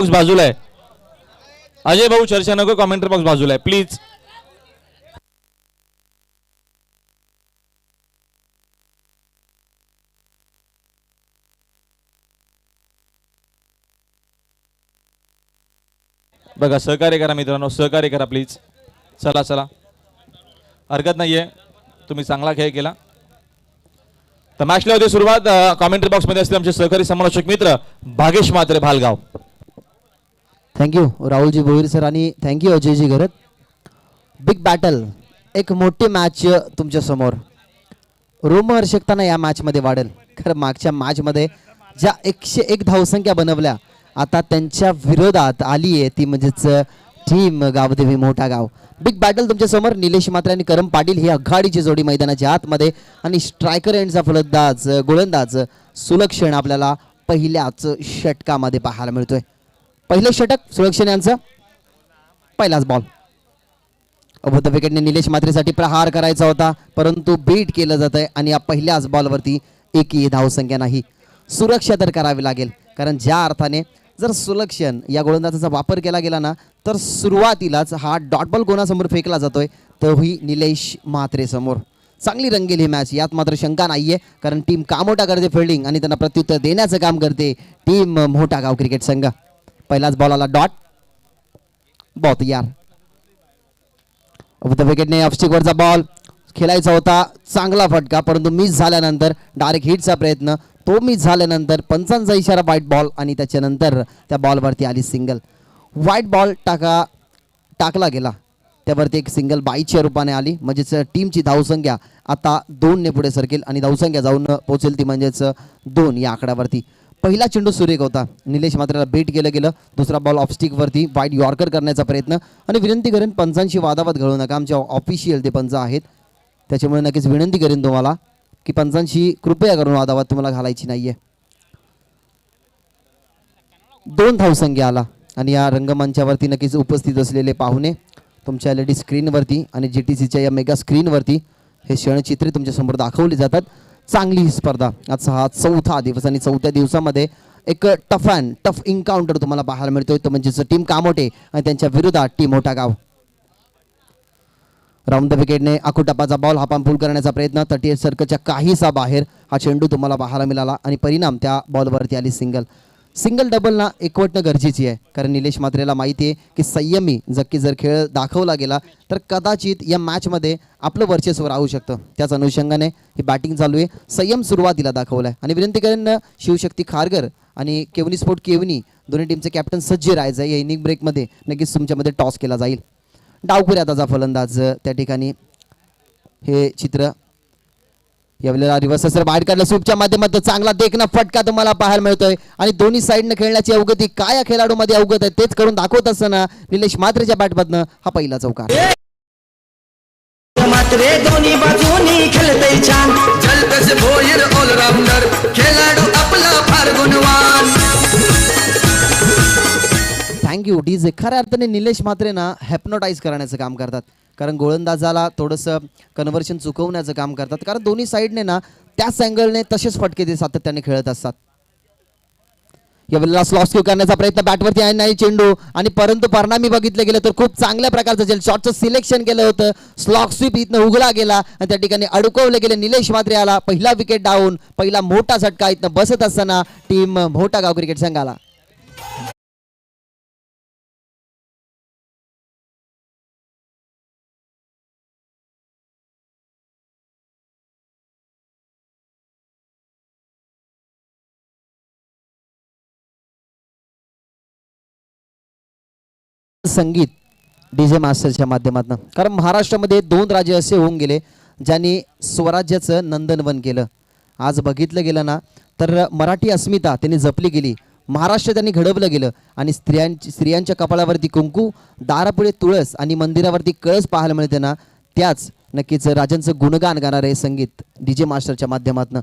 Box बाजूला आहे. अजय भाऊ चर्चा नको, कॉमेंट्री बॉक्स बाजूला आहे प्लीज. बघा सहकार्य करा मित्रांनो, सहकार्य करा प्लीज. चला चला, हरकत नाहीये, तुम्ही चांगला खेळ केला. तर मॅचला होती सुरुवात. कॉमेंट्री बॉक्स मध्ये असतील आमचे सहकारी समालोचक मित्र भागेश म्हात्रे भालगाव. थँक्यू राहुलजी भोईर सर आणि थँक्यू अजयजी घरत. बिग बॅटल, एक मोठी मॅच तुमच्या समोर. रोमहर्षकताना या मॅचमध्ये वाढेल, कारण मागच्या मॅचमध्ये ज्या 101 धावसंख्या बनवल्या आता त्यांच्या विरोधात आली आहे ती म्हणजेच टीम गावदेवी मोठा गाव. बिग बॅटल तुमच्या समोर. निलेश म्हात्रे आणि करम पाटील ही आघाडीची जोडी मैदानाच्या आतमध्ये आणि स्ट्रायकर एंडचा फलंदाज गोलंदाज सुलक्षण आपल्याला पहिल्याच षटकामध्ये पाहायला मिळतोय. पहिले षटक सुलक्षण यांचं. पहिलाच बॉल अबोध विकेटने निलेश म्हात्रेसाठी प्रहार करायचा होता, परंतु बीट केलं जात आहे आणि या पहिल्याच बॉलवरती एकही धावसंख्या नाही. सुरक्षा तर करावी लागेल, कारण ज्या अर्थाने जर सुलक्षण या गोलंदाजाचा वापर केला गेला ना तर सुरुवातीलाच हा डॉट बॉल कोणासमोर फेकला जातोय, तोही निलेश म्हात्रे समोर. चांगली रंगेल ही मॅच, यात मात्र शंका नाहीये, कारण टीम कामोटा करते फिल्डिंग आणि त्यांना प्रत्युत्तर देण्याचं काम करते टीम मोठा गाव क्रिकेट संघ. पहिलाच बॉल आला डॉट. बहुत यार विकेटने ऑफस्टिकवरचा बॉल खेळायचा होता, चांगला फटका, परंतु मिस झाल्यानंतर डायरेक्ट हिटचा प्रयत्न तो मिस झाल्यानंतर पंचांचा इशारा व्हाईट बॉल आणि त्याच्यानंतर त्या बॉलवरती आली सिंगल. व्हाईट बॉल टाकला गेला, त्यावरती एक सिंगल बाईच्या रूपाने आली, म्हणजेच टीमची धावसंख्या आता 2 ने पुढे सरकेल आणि धावसंख्या जाऊन पोहोचेल ती म्हणजेच 2 या आकड्यावरती. पहिला चेंडू सुरेख होता, निलेश म्हात्रेला बीट केलं गेलं. दुसरा बॉल ऑफस्टिकवरती वाईट यॉर्कर करण्याचा प्रयत्न आणि विनंती करेन पंचांशी वादावाद घडवू नका. आमचे ऑफिशियल ते पंच आहेत, त्याच्यामुळे नक्कीच विनंती करेन तुम्हाला की पंचांशी कृपया करून वादावाद तुम्हाला घालायची नाहीये. 2 धावसंख्या आला आणि या रंगमंचावरती नक्कीच उपस्थित असलेले पाहुणे तुमच्या LED स्क्रीनवरती आणि GTCच्या या मेगा स्क्रीनवरती हे क्षणचित्रे तुमच्यासमोर दाखवली जातात. चांगली ही स्पर्धा. आजचा हा 4था दिवस आणि 4थ्या दिवसामध्ये एक टफ एन्काउंटर तुम्हाला पाहायला मिळतोय, तो म्हणजेच टीम कामोटे आणि त्यांच्या विरोधात टीम मोठा गाव. राऊंड द विकेटने आकुटप्पाचा बॉल हापान पूल करण्याचा प्रयत्न 38 सर्कलच्या काहीसा बाहेर हा चेंडू तुम्हाला पाहायला मिळाला आणि परिणाम त्या बॉलवरती आली सिंगल. सिंगल डबल ना एकवटणं गरजेची आहे, कारण निलेश म्हात्रेला माहिती आहे की संयमी जक्की जर खेळ दाखवला गेला तर कदाचित या मॅचमध्ये आपलं वर्चस्व राहू शकतं. त्याच अनुषंगाने ही बॅटिंग चालू आहे. संयम सुरुवातीला दाखवला आहे आणि विनंती करेन शिवशक्ती खारगर आणि केवनी स्पोर्ट केवनी दोन्ही टीमचे कॅप्टन सज्ज राहायचं. या इनिंग ब्रेकमध्ये नक्कीच तुमच्यामध्ये टॉस केला जाईल. डावखुऱ्याचा फलंदाज त्या ठिकाणी हे चित्र यावेळेला रिव्हर्स सर बाहेर काढलं. सूपच्या माध्यमातून चांगला देखना फटका तुम्हाला पाहायला मिळतोय आणि दोन्ही साईडनं खेळण्याची अवगती काय या खेळाडूमध्ये अवगत आहे तेच करून दाखवत असताना निलेश म्हात्रेच्या बॅटमधनं हा पहिला चौकार. म्हात्रे दोन्ही बाजूनी खेळतय छान, जलदस भोईर ऑलराऊंडर, खेळाडू आपला फार गुणवान. Thank you DJ. खऱ्या अर्थाने निलेश म्हात्रे ना हेप्नोटाईज करण्याचं काम करतात, कारण गोलंदाजाला थोडंसं कन्व्हर्शन चुकवण्याचं काम करतात, कारण दोन्ही साईडने ना त्याच अँगलने तसेच फटके ते सातत्याने खेळत असतात. यावेळेला स्लॉट स्क्यू करण्याचा प्रयत्न बॅटवरती आहे नाही चेंडू आणि परंतु परिणामी बघितलं गेलं तर खूप चांगल्या प्रकारचं शॉटचं सिलेक्शन केलं होतं. स्लॉक स्वीप इथनं उघडा गेला आणि त्या ठिकाणी अडकवले गेले निलेश म्हात्रे आला. पहिला विकेट डाऊन, पहिला मोठा झटका इथनं बसत असताना टीम मोठा गाव क्रिकेट संघाला. संगीत डीजे मास्टरच्या माध्यमातून, कारण महाराष्ट्रामध्ये 2 राज्य असे होऊन गेले ज्यांनी स्वराज्याचं नंदनवन केलं. आज बघितलं गेलं ना तर मराठी अस्मिता त्यांनी जपली गेली, महाराष्ट्र त्यांनी घडवलं गेलं आणि स्त्रियांच्या कपाळावरती कुंकू, दारापुढे तुळस आणि मंदिरावरती कळस पाहायला मिळते ना, त्याच नक्कीच राजांचं गुणगान गाणारे संगीत डीजे मास्टरच्या माध्यमातून.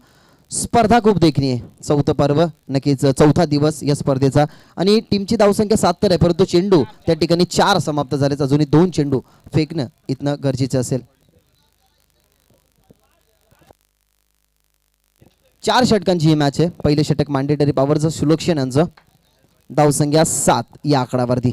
स्पर्धा खूप देखणी आहे. 4थं पर्व नक्कीच 4था दिवस या स्पर्धेचा आणि टीमची धावसंख्या 7 तर आहे, परंतु चेंडू त्या ठिकाणी 4 समाप्त झालेच. अजूनही 2 चेंडू फेकणं इथनं गरजेचं असेल. 4 षटकांची ही मॅच आहे. पहिले षटक मॅन्डेटरी पॉवरचं सुलक्षण यांचं. धावसंख्या 7 या आकड्यावरती.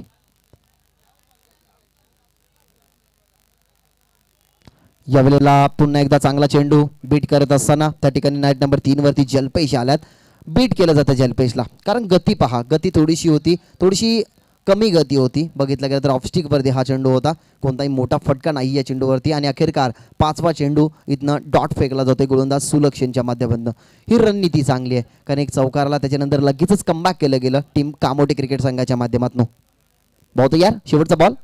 यावेळेला पुन्हा एकदा चांगला चेंडू बीट करत असताना त्या ठिकाणी नाईट नंबर 3 वरती जलपेश आल्यात. बीट केलं जातं जलपेशला, कारण गती पहा, गती थोडीशी होती, थोडीशी कमी गती होती. बघितलं गेलं तर ऑफस्टिक वरती हा चेंडू होता, कोणताही मोठा फटका नाही या चेंडूवरती. आणि अखेरकार 5वा चेंडू इथनं डॉट फेकला जातोय गोलंदाज सुलक्षणच्या माध्यमातून. ही रणनीती चांगली आहे, कारण एक चौकारला त्याच्यानंतर लगेचच कमबॅक केलं गेलं टीम कामोटे क्रिकेट संघाच्या माध्यमातून. बहुत यार शेवटचा बॉल.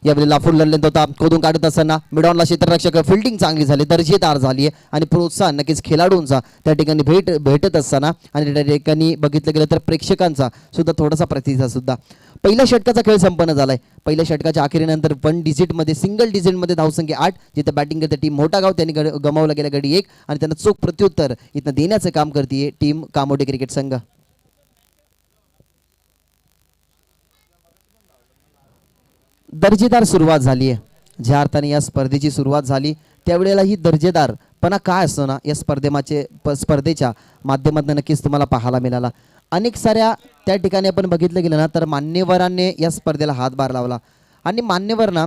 यावेळेला फुल लेंथ होता, खोदून काढत असताना मिडॉनला क्षेत्ररक्षक, फिल्डिंग चांगली झाली, दर्जेदार झाली आहे आणि प्रोत्साहन नक्कीच खेळाडूंचा त्या ठिकाणी भेटत असताना आणि त्या ठिकाणी बघितलं गेलं तर प्रेक्षकांचा सुद्धा थोडासा प्रतिसाद सुद्धा. पहिल्या षटकाचा खेळ संपन्न झालाय. पहिल्या षटकाच्या अखेरीनंतर 1 डिजिटमध्ये सिंगल डिजिटमध्ये धावसंख्या 8, जिथे बॅटिंग करते टीम मोठागाव, त्यांनी गमावला गेला गडी 1 आणि त्यांना चोख प्रत्युत्तर इथं देण्याचं काम करते टीम कामोटे क्रिकेट संघ. दर्जेदार सुरुवात झाली आहे. ज्या अर्थाने या स्पर्धेची सुरुवात झाली त्यावेळेला ही दर्जेदारपणा काय असतो ना या स्पर्धेच्या माध्यमातून नक्कीच तुम्हाला पाहायला मिळाला. अनेक साऱ्या त्या ठिकाणी आपण बघितलं गेलं ना तर मान्यवरांनी या स्पर्धेला हातभार लावला आणि मान्यवरांना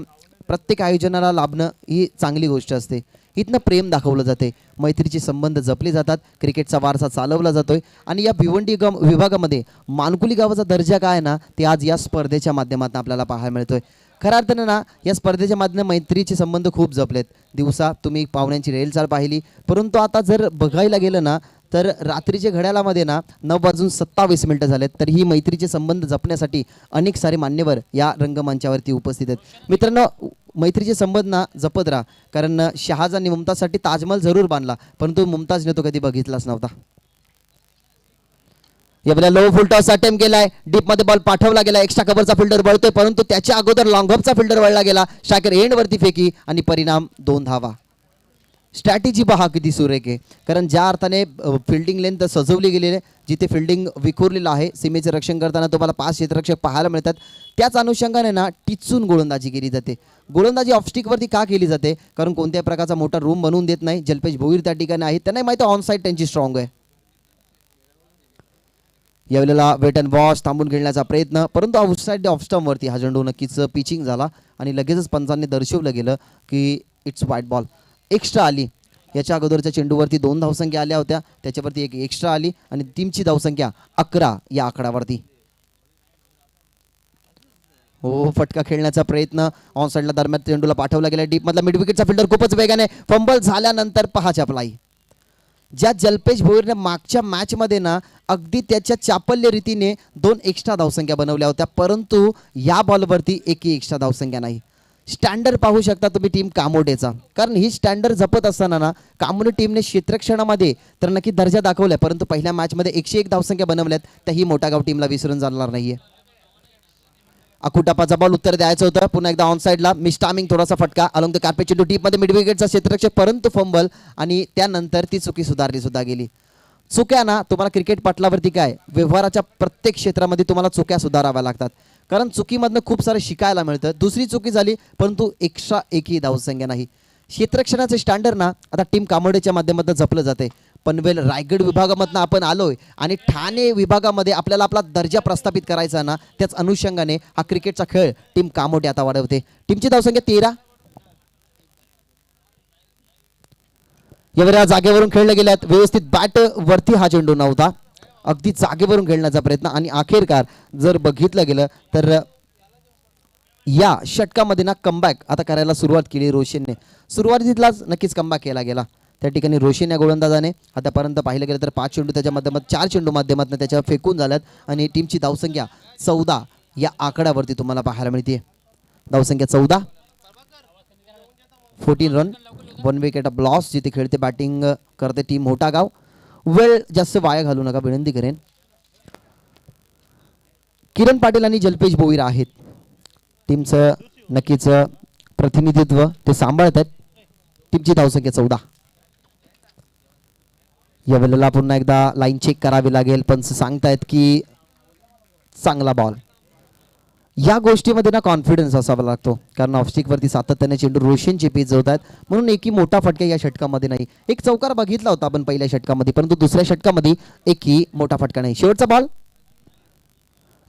प्रत्येक आयोजनाला लाभणं ही चांगली गोष्ट असते. इथनं प्रेम दाखवलं जाते, मैत्रीचे संबंध जपले जातात, क्रिकेटचा वारसा चालवला जातोय आणि या भिवंडी विभागामध्ये मानकुली गावाचा दर्जा काय आहे ना ते आज या स्पर्धेच्या माध्यमातून आपल्याला पाहायला मिळतोय. खऱ्या अर्थानं ना या स्पर्धेच्या माध्यमातून मैत्रीचे संबंध खूप जपलेत. दिवसा तुम्ही पाहुण्यांची रेलचाल पाहिली, परंतु आता जर बघायला गेलं ना तर रात्रीच्या घड्याळामध्ये ना 9:27 झालेत. तर ही मैत्रीचे संबंध जपण्यासाठी अनेक सारे मान्यवर या रंगमंचावरती उपस्थित आहेत. मित्रांनो, मैत्रीचे संबंध ना जपत राहा, कारण शहाजांनी मुमताजसाठी ताजमहल जरूर बांधला, परंतु मुमताजने तो कधी बघितलाच नव्हता. यावेळेला लो फुल टॉस अटेम्प्ट केलाय, डीप मध्ये बॉल पाठवला गेला, एक्स्ट्रा कव्हरचा फिल्डर वळतोय, परंतु त्याच्या अगोदर लॉंग ऑफचा फिल्डर वळला गेला. स्ट्रायकर एंड वरती फेकी आणि परिणाम 2 धावा. स्ट्रॅटेजी पहा किती सुरेख आहे, कारण ज्या अर्थाने फिल्डिंग लेंथ सजवली गेलेली आहे, जिथे फिल्डिंग विखुरलेलं आहे, सीमेचे रक्षण करताना तुम्हाला 5 क्षेत्ररक्षक पाहायला मिळतात. त्याच अनुषंगाने ना टिचून गोलंदाजी केली जाते. गोलंदाजी ऑफस्टिकवरती का केली जाते, कारण कोणत्याही प्रकारचा मोठा रूम बनवून देत नाही. जलपेश भोईर त्या ठिकाणी आहे, त्यांना माहिती ऑन साईड त्यांची स्ट्रॉंग आहे. यावेळेला वेट अँड वॉच थांबून खेळण्याचा प्रयत्न, परंतु आउटसाईड ऑफ स्टंपवरती हा चेंडू नक्कीच पिचिंग झाला आणि लगेचच पंचांनी दर्शवलं गेलं की इट्स व्हाईट बॉल. एक्स्ट्रा आली, याच्या अगोदरच्या चेंडूवरती 2 धावसंख्या आल्या होत्या, त्याच्यावरती एक एक्स्ट्रा आली आणि टीमची धावसंख्या 11 या आकड्यावरती. हो, फटका खेळण्याचा प्रयत्न ऑन साईडला दरम्यान चेंडूला पाठवला गेला. डीप मधला मिड विकेटचा फिल्डर खूपच वेगाने फंबल झाल्यानंतर पहा चपलाई. ज्या जलपेश भोईरने मागच्या मॅचमध्ये ना अगदी त्याच्या चापल्य रीतीने 2 एक्स्ट्रा धावसंख्या बनवल्या होत्या, परंतु या बॉलवरती एकही एक्स्ट्रा धावसंख्या नाही. स्टँडर्ड पाहू शकता तुम्ही टीम कामोटेचा, कारण ही स्टँडर्ड जपत असताना ना कामोटे टीमने क्षेत्ररक्षणामध्ये तर नक्की दर्जा दाखवलाय, परंतु पहिल्या मॅचमध्ये 101 धावसंख्या बनवल्यात, त्याही मोठागाव टीमला विसरून जाणार नाहीये. अकुटापाचा बॉल उत्तर द्यायचं होतं, पुन्हा एकदा ऑन साईडला मिस्टामिंग, थोडासा फटका अलॉंग द कार्पेट चेंडू डीप मध्ये मिड विकेटचा क्षेत्ररक्षक, परंतु फंबल आणि त्यानंतर ती चुकी सुधारली सुद्धा गेली. चुक्या ना तुम्हाला क्रिकेट पटलावरती काय व्यवहाराच्या प्रत्येक क्षेत्रामध्ये तुम्हाला चुक्या सुधाराव्या लागतात, कारण चुकीमधनं खूप सारं शिकायला मिळतं. दुसरी चुकी झाली, परंतु एक्स्ट्रा एकही धावसंख्या नाही. क्षेत्ररक्षणाचे स्टँडर्ड ना आता टीम कामोडेच्या माध्यमातून जपलं जाते. पनवेल रायगड विभागामधनं आपण आलोय आणि ठाणे विभागामध्ये आपल्याला आपला दर्जा प्रस्थापित करायचा ना, त्याच अनुषंगाने हा क्रिकेटचा खेळ टीम कामोटे आता वाढवते. टीमची धावसंख्या 13. यावेळेला जागेवरून खेळले गेल्यात, व्यवस्थित बॅट वरती हा चेंडू नव्हता, अगदी जागेवरून खेळण्याचा प्रयत्न आणि अखेरकार जर बघितलं गेलं तर या षटकामध्ये ना कमबॅक आता करायला सुरुवात केली रोशनने. सुरुवातीलाच नक्कीच कमबॅक केला गेला त्या ठिकाणी रोशन या गोलंदाजाने. आतापर्यंत पाहिलं गेलं तर 5 चेंडू त्याच्या माध्यमात 4 चेंडू माध्यमातून त्याच्या फेकून झाल्यात आणि टीमची धावसंख्या 14 या आकड्यावरती तुम्हाला पाहायला मिळते. धावसंख्या 14, 14 रन, 1 विकेट ऑफ लॉस. जिथे खेळते बॅटिंग करते टीम मोठागाव. वेळ जास्त वाया घालू नका विनंती करेन. किरण पाटील आणि जलपेश भोईर आहेत टीमचं नक्कीच प्रतिनिधित्व ते सांभाळतात. टीमची धावसंख्या 14. यावेळेला पुन्हा एकदा लाईन चेक करावी लागेल, पण सांगतायत की चांगला बॉल. या गोष्टीमध्ये ना कॉन्फिडन्स असावा लागतो, कारण ऑफस्टिकवरती सातत्याने चेंडू रोशनचे पीच होत आहेत, म्हणून एकही मोठा फटका या षटकामध्ये नाही. एक चौकार बघितला होता आपण पहिल्या षटकामध्ये, परंतु दुसऱ्या षटकामध्ये एकही मोठा फटका नाही. शेवटचा बॉल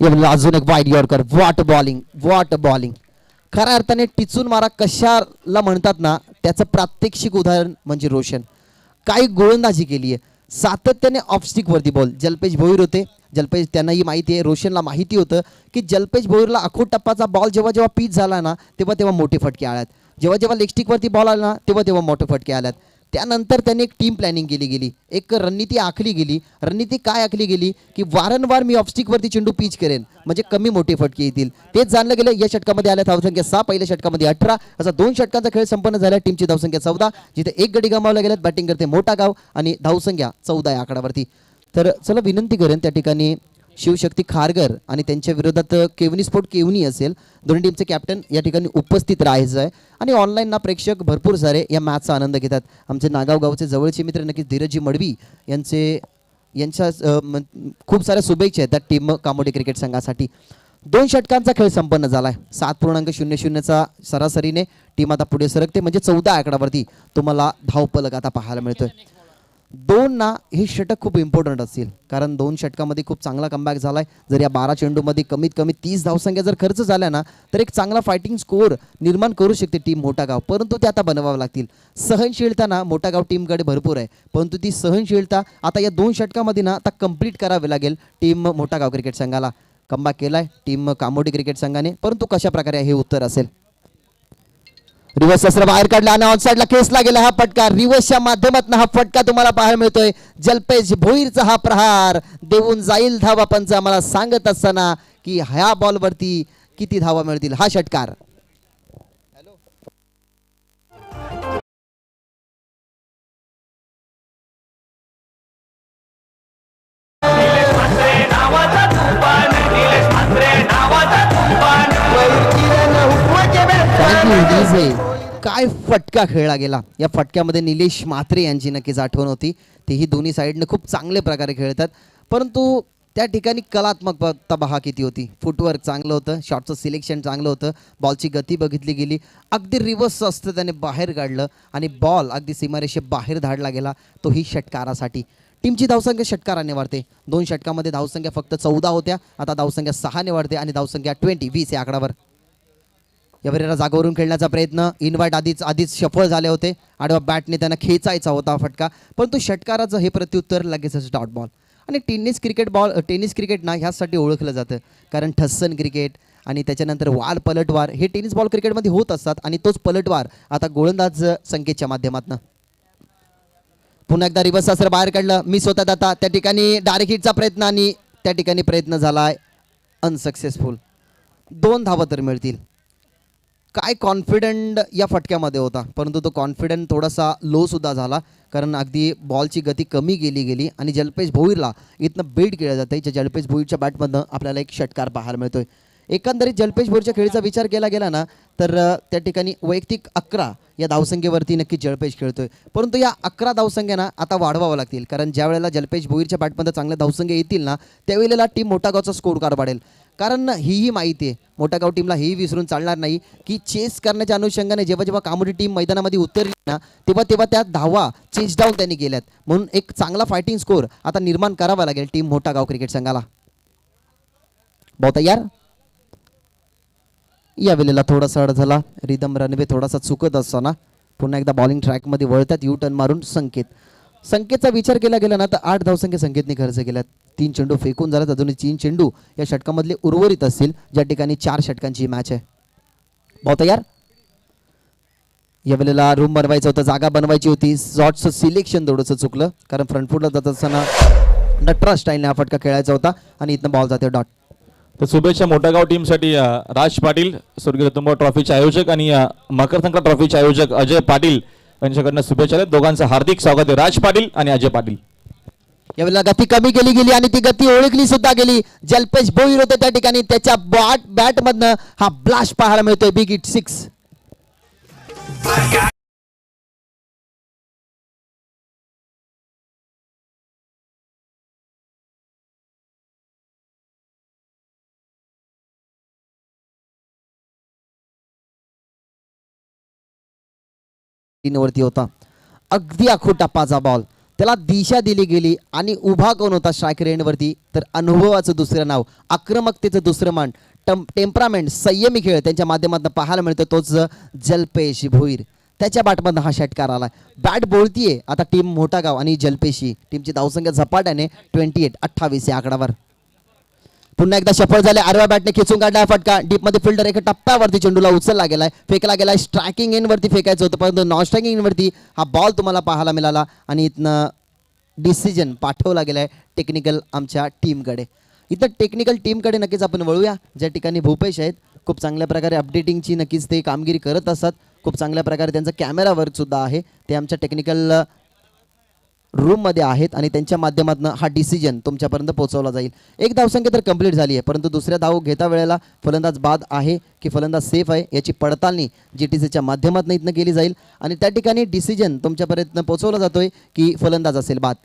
यावेळेला अजून एक वाईड यॉर्कर. What bowling. खऱ्या अर्थाने टिचून मारा कशाला म्हणतात ना, त्याचं प्रात्यक्षिक उदाहरण म्हणजे रोशन. काही गोलंदाजी केली आहे, सातत्याने ऑफस्टिकवरती बॉल. जल्पेश भोईर होते, जल्पेश त्यांनाही माहिती आहे, रोशनला माहिती होतं की जल्पेश भोईरला अखोट टप्पाचा बॉल जेव्हा जेव्हा पीच झाला ना, तेव्हा तेव्हा मोठे फटके आल्यात. जेव्हा जेव्हा लेगस्टिकवरती बॉल आला ना, तेव्हा तेव्हा मोठे फटके आल्यात. त्यानंतर त्यांनी एक टीम प्लॅनिंग केली गेली, एक रणनीती आखली गेली. रणनीती काय आखली गेली की वारंवार मी ऑफस्टिकवरती चेंडू पिच करेन, म्हणजे कमी मोठे फटके येतील. तेच जाणलं गेलं. या षटकामध्ये आल्या धावसंख्या 6, पहिल्या षटकामध्ये 18. असा 2 षटकांचा खेळ संपन्न झाला. टीमची धावसंख्या 14, जिथे 1 गडी गमावला गेल्यात. बॅटिंग करते मोठा गाव आणि धावसंख्या 14 या आकड्यावरती. तर चला विनंती करेन त्या ठिकाणी शिवशक्ती खारगर आणि त्यांच्या विरोधात केवनी स्पोर्ट केवनी असेल, दोन्ही टीमचे कॅप्टन या ठिकाणी उपस्थित राहायचं आहे. आणि ऑनलाईन ना प्रेक्षक भरपूर सारे या मॅचचा आनंद घेतात. आमचे नागाव गावचे जवळचे मित्र नक्कीच धीरजजी मडवी यांच्या खूप साऱ्या शुभेच्छा आहेत त्या टीम कामोडी क्रिकेट संघासाठी. 2 षटकांचा खेळ संपन्न झालाय. 7.00चा सरासरीने टीम आता पुढे सरकते, म्हणजे 14 आकड्यावरती तुम्हाला धावफलक आता पाहायला मिळतोय. 2 ना हे षटक खूप इम्पॉर्टंट असतील, कारण 2 षटकामध्ये खूप चांगला कमबॅक झालाय. जर या 12 चेंडूमध्ये कमीत कमी 30 धावसंख्या जर खर्च झाल्या ना, तर एक चांगला फायटिंग स्कोअर निर्माण करू शकते टीम मोठा गाव. परंतु ते आता बनवावं लागतील. सहनशीलता ना मोठा गाव टीमकडे भरपूर आहे, परंतु ती सहनशीलता आता या 2 षटकामध्ये ना आता कंप्लीट करावी लागेल टीम मोठा गाव क्रिकेट संघाला. कमबॅक केलाय टीम कामोडी क्रिकेट संघाने, परंतु कशा प्रकारे हे उत्तर असेल. रिव्हर्स अस्त्र बाहेर काढला आणि ऑनसाइडला खेचला गेला हा फटका. रिव्हर्सच्या माध्यमातून हा फटका तुम्हाला पाहायला मिळतोय. जल्पेश भोईरचा हा प्रहार देऊन जाईल धावा. पंच आम्हाला सांगत असताना की ह्या बॉलवरती किती धावा मिळतील. हा षटकार काय फटका खेळला गेला. या फटक्यामध्ये निलेश म्हात्रे यांची नक्कीच आठवण होती. तेही दोन्ही साईडने खूप चांगले प्रकारे खेळतात, परंतु त्या ठिकाणी कलात्मकता पहा किती होती. फुटवर्क चांगलं होतं, शॉटचं सिलेक्शन चांगलं होतं, बॉलची गती बघितली गेली. अगदी रिव्हर्स असतं त्याने बाहेर काढलं आणि बॉल अगदी सीमारेषे बाहेर धाडला गेला, तोही षटकारासाठी. टीमची धावसंख्या षटकाराने वाढते. 2 षटकामध्ये धावसंख्या फक्त 14 होत्या, आता धावसंख्या 6ने वाढते आणि धावसंख्या 20 या आकड्यावर. यावेळेला जागेवरून खेळण्याचा प्रयत्न, इनवाईट आधीच सफळ झाले होते. आडवा बॅटने त्यांना खेचायचा होता फटका, परंतु षटकाराचं हे प्रत्युत्तर लगेचच डॉट बॉल. आणि टेनिस क्रिकेट ना ह्यासाठी ओळखलं जातं, कारण ठस्सन क्रिकेट आणि त्याच्यानंतर वाल पलटवार हे टेनिस बॉल क्रिकेटमध्ये होत असतात. आणि तोच पलटवार आता गोलंदाज संकेतच्या माध्यमातून. पुन्हा एकदा रिव्हर्स अस्त्र बाहेर काढलं, मिस होतात आता. त्या ठिकाणी डायरेक्ट हिटचा प्रयत्न आणि त्या ठिकाणी प्रयत्न झालाय अनसक्सेसफुल. 2 धावा तर मिळतील. काय कॉन्फिडंट या फटक्यामध्ये होता, परंतु तो कॉन्फिडंट थोडासा लो सुद्धा झाला, कारण अगदी बॉलची गती कमी गेली आणि जल्पेश भोईरला इथनं बेट केलं जातं. ज्या जल्पेश भोईरच्या बॅटमधनं आपल्याला एक षटकार पाहायला मिळतोय. एकंदरीत जल्पेश भोईरच्या खेळीचा विचार केला गेला ना, तर त्या ठिकाणी वैयक्तिक 11 या धावसंख्येवरती नक्की जल्पेश खेळतोय, परंतु या 11 धावसंख्या आता वाढवावं लागतील. कारण ज्या वेळेला जल्पेश भोईरच्या बॅटमध्ये चांगल्या धावसंख्या येतील ना, त्यावेळेला टीम मोठा गावचा स्कोर कार्ड वाढेल. कारण हीही माहिती आहे, मोठा गाव टीमला हेही विसरून चालणार नाही की चेस करण्याच्या अनुषंगाने जेव्हा जेव्हा कामोडी टीम मैदानामध्ये उतरली ना, तेव्हा त्या धावा चेस डाऊन त्यांनी केल्यात. म्हणून एक चांगला फायटिंग स्कोर आता निर्माण करावा लागेल टीम मोठा गाव क्रिकेट संघाला. बहुत तयार. या वेळेला थोडासा अड झाला, रिदम रनवे थोडासा चुकत असताना पुन्हा एकदा बॉलिंग ट्रॅकमध्ये वळतात. यू टर्न मारून संकेतचा विचार केला गेला ना, तर 8 धावसंख्या संकेतने खर्च केल्यात. 3 चेंडू फेकून झाल्यात. अजूनही 3 चेंडू या षटकामधले उर्वरित असतील, ज्या ठिकाणी 4 षटकांची मॅच आहे. बहुत तयार. या वेळेला रूम बनवायचं होतं, जागा बनवायची होती. शॉटचं सिलेक्शन थोडंसं चुकलं, कारण फ्रंटफुटला जात असताना नटराज स्टाईलने हा फटका खेळायचा होता आणि इथनं बॉल जाते डॉट. तर शुभेच्छा मोठा गाव टीमसाठी. राज पाटील स्वर्गीय रतनभाऊ ट्रॉफीचे आयोजक आणि मकर संक्रांत ट्रॉफीचे आयोजक अजय पाटील यांच्याकडनं शुभेच्छा आहेत. दोघांचं हार्दिक स्वागत आहे, राज पाटील आणि अजय पाटील. यावेळेला गती कमी केली गेली आणि ती गती ओळखली सुद्धा गेली. जल्पेश भोईर होते त्या ठिकाणी, त्याच्या बॅट मधनं हा ब्लास्ट पाहायला मिळतोय. Big hit 6. वरती होता, अगदी आखूट टप्पाचा बॉल. त्याला दिशा दिली गेली आणि उभा कोण होता स्ट्रायकर एंडवरती, तर अनुभवाचं दुसरं नाव, आक्रमकतेचं दुसरं मान, टेम्परामेंट, संयमी खेळ त्यांच्या माध्यमातून पाहायला मिळतो, तोच जलपेश भोईर. त्याच्या बॅटमधनं हा षटकार आला. बॅट बोलतीये आता टीम मोठागाव आणि जलपेशी टीमची धावसंख्या झपाट्याने 28 या आकडावर. पुन्हा एकदा सफळ झाले, आरवा बॅटने खेचून काढला फटका. डीप मध्ये फिल्डर एका टप्प्यावरती चेंडूला उचलला गेलाय, फेकला गेलाय. स्ट्रायकिंग एंड वरती फेकायचं होतं, परंतु नॉन स्ट्रायकिंग एंड वरती हा बॉल तुम्हाला पाहायला मिळाला आणि इथनं डिसिजन पाठवला गेलाय टेक्निकल आमच्या टीमकडे. इथं टेक्निकल टीमकडे नक्कीच आपण वळूया, ज्या ठिकाणी भूपेश आहेत. खूप चांगल्या प्रकारे अपडेटिंगची नक्कीच ते कामगिरी करत असतात. खूप चांगल्या प्रकारे त्यांचा कॅमेरा वर्क सुद्धा आहे, ते आमच्या टेक्निकल रूममध्ये आहेत आणि त्यांच्या माध्यमातून हा डिसिजन तुमच्यापर्यंत पोहोचवला जाईल. एक धावसंख्या तर कंप्लीट झाली आहे, परंतु दुसऱ्या धाव घेता वेळेला फलंदाज बाद आहे की फलंदाज सेफ आहे याची पडताळणी GTCच्या माध्यमातून इथनं केली जाईल आणि त्या ठिकाणी डिसिजन तुमच्यापर्यंत पोहोचवला जातोय की फलंदाज असेल बाद.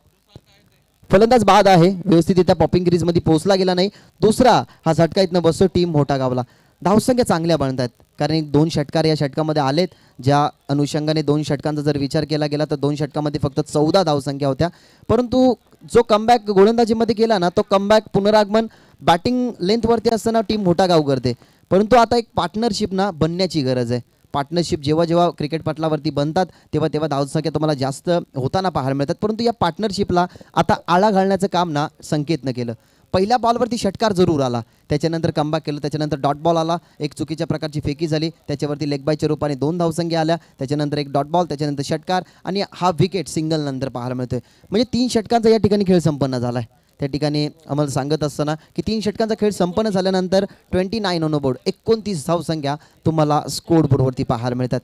फलंदाज बाद आहे, व्यवस्थितरित्या पॉपिंग क्रीजमध्ये पोहोचला गेला नाही. दुसरा हा झटका इथनं बसतो टीम मोठा गावला. धावसंख्या चांगल्या बनत आहेत, कारण 2 षटकार या षटकामध्ये आलेत. ज्या अनुषंगाने 2 षटकांचा जर विचार केला गेला तर 2 षटकामध्ये फक्त 14 धावसंख्या होत्या, परंतु जो कमबॅक गोलंदाजीमध्ये केला ना, तो कमबॅक पुनरागमन बॅटिंग लेंथवरती असताना टीम मोठा गाव करते. परंतु आता एक पार्टनरशिप ना बनण्याची गरज आहे. पार्टनरशिप जेव्हा जेव्हा क्रिकेट पटलावरती बनतात तेव्हा तेव्हा धावसंख्या तुम्हाला जास्त होताना पाहायला मिळतात, परंतु या पार्टनरशिपला आता आळा घालण्याचं काम ना संकेतनं केलं. पहिल्या बॉलवरती षटकार जरूर आला, त्याच्यानंतर कमबॅक केलं, त्याच्यानंतर डॉट बॉल आला, एक चुकीच्या प्रकारची फेकी झाली, त्याच्यावरती लेग बायच्या रूपाने 2 धावसंख्या आल्या, त्याच्यानंतर एक डॉट बॉल, त्याच्यानंतर षटकार आणि हा विकेट सिंगल नंतर पाहायला मिळतोय. म्हणजे 3 षटकांचा या ठिकाणी खेळ संपन्न झाला आहे. त्या ठिकाणी आम्हाला सांगत असताना की 3 षटकांचा खेळ संपन्न झाल्यानंतर 29 ऑन बोर्ड 29 धावसंख्या तुम्हाला स्कोर बोर्डवरती पाहायला मिळतात.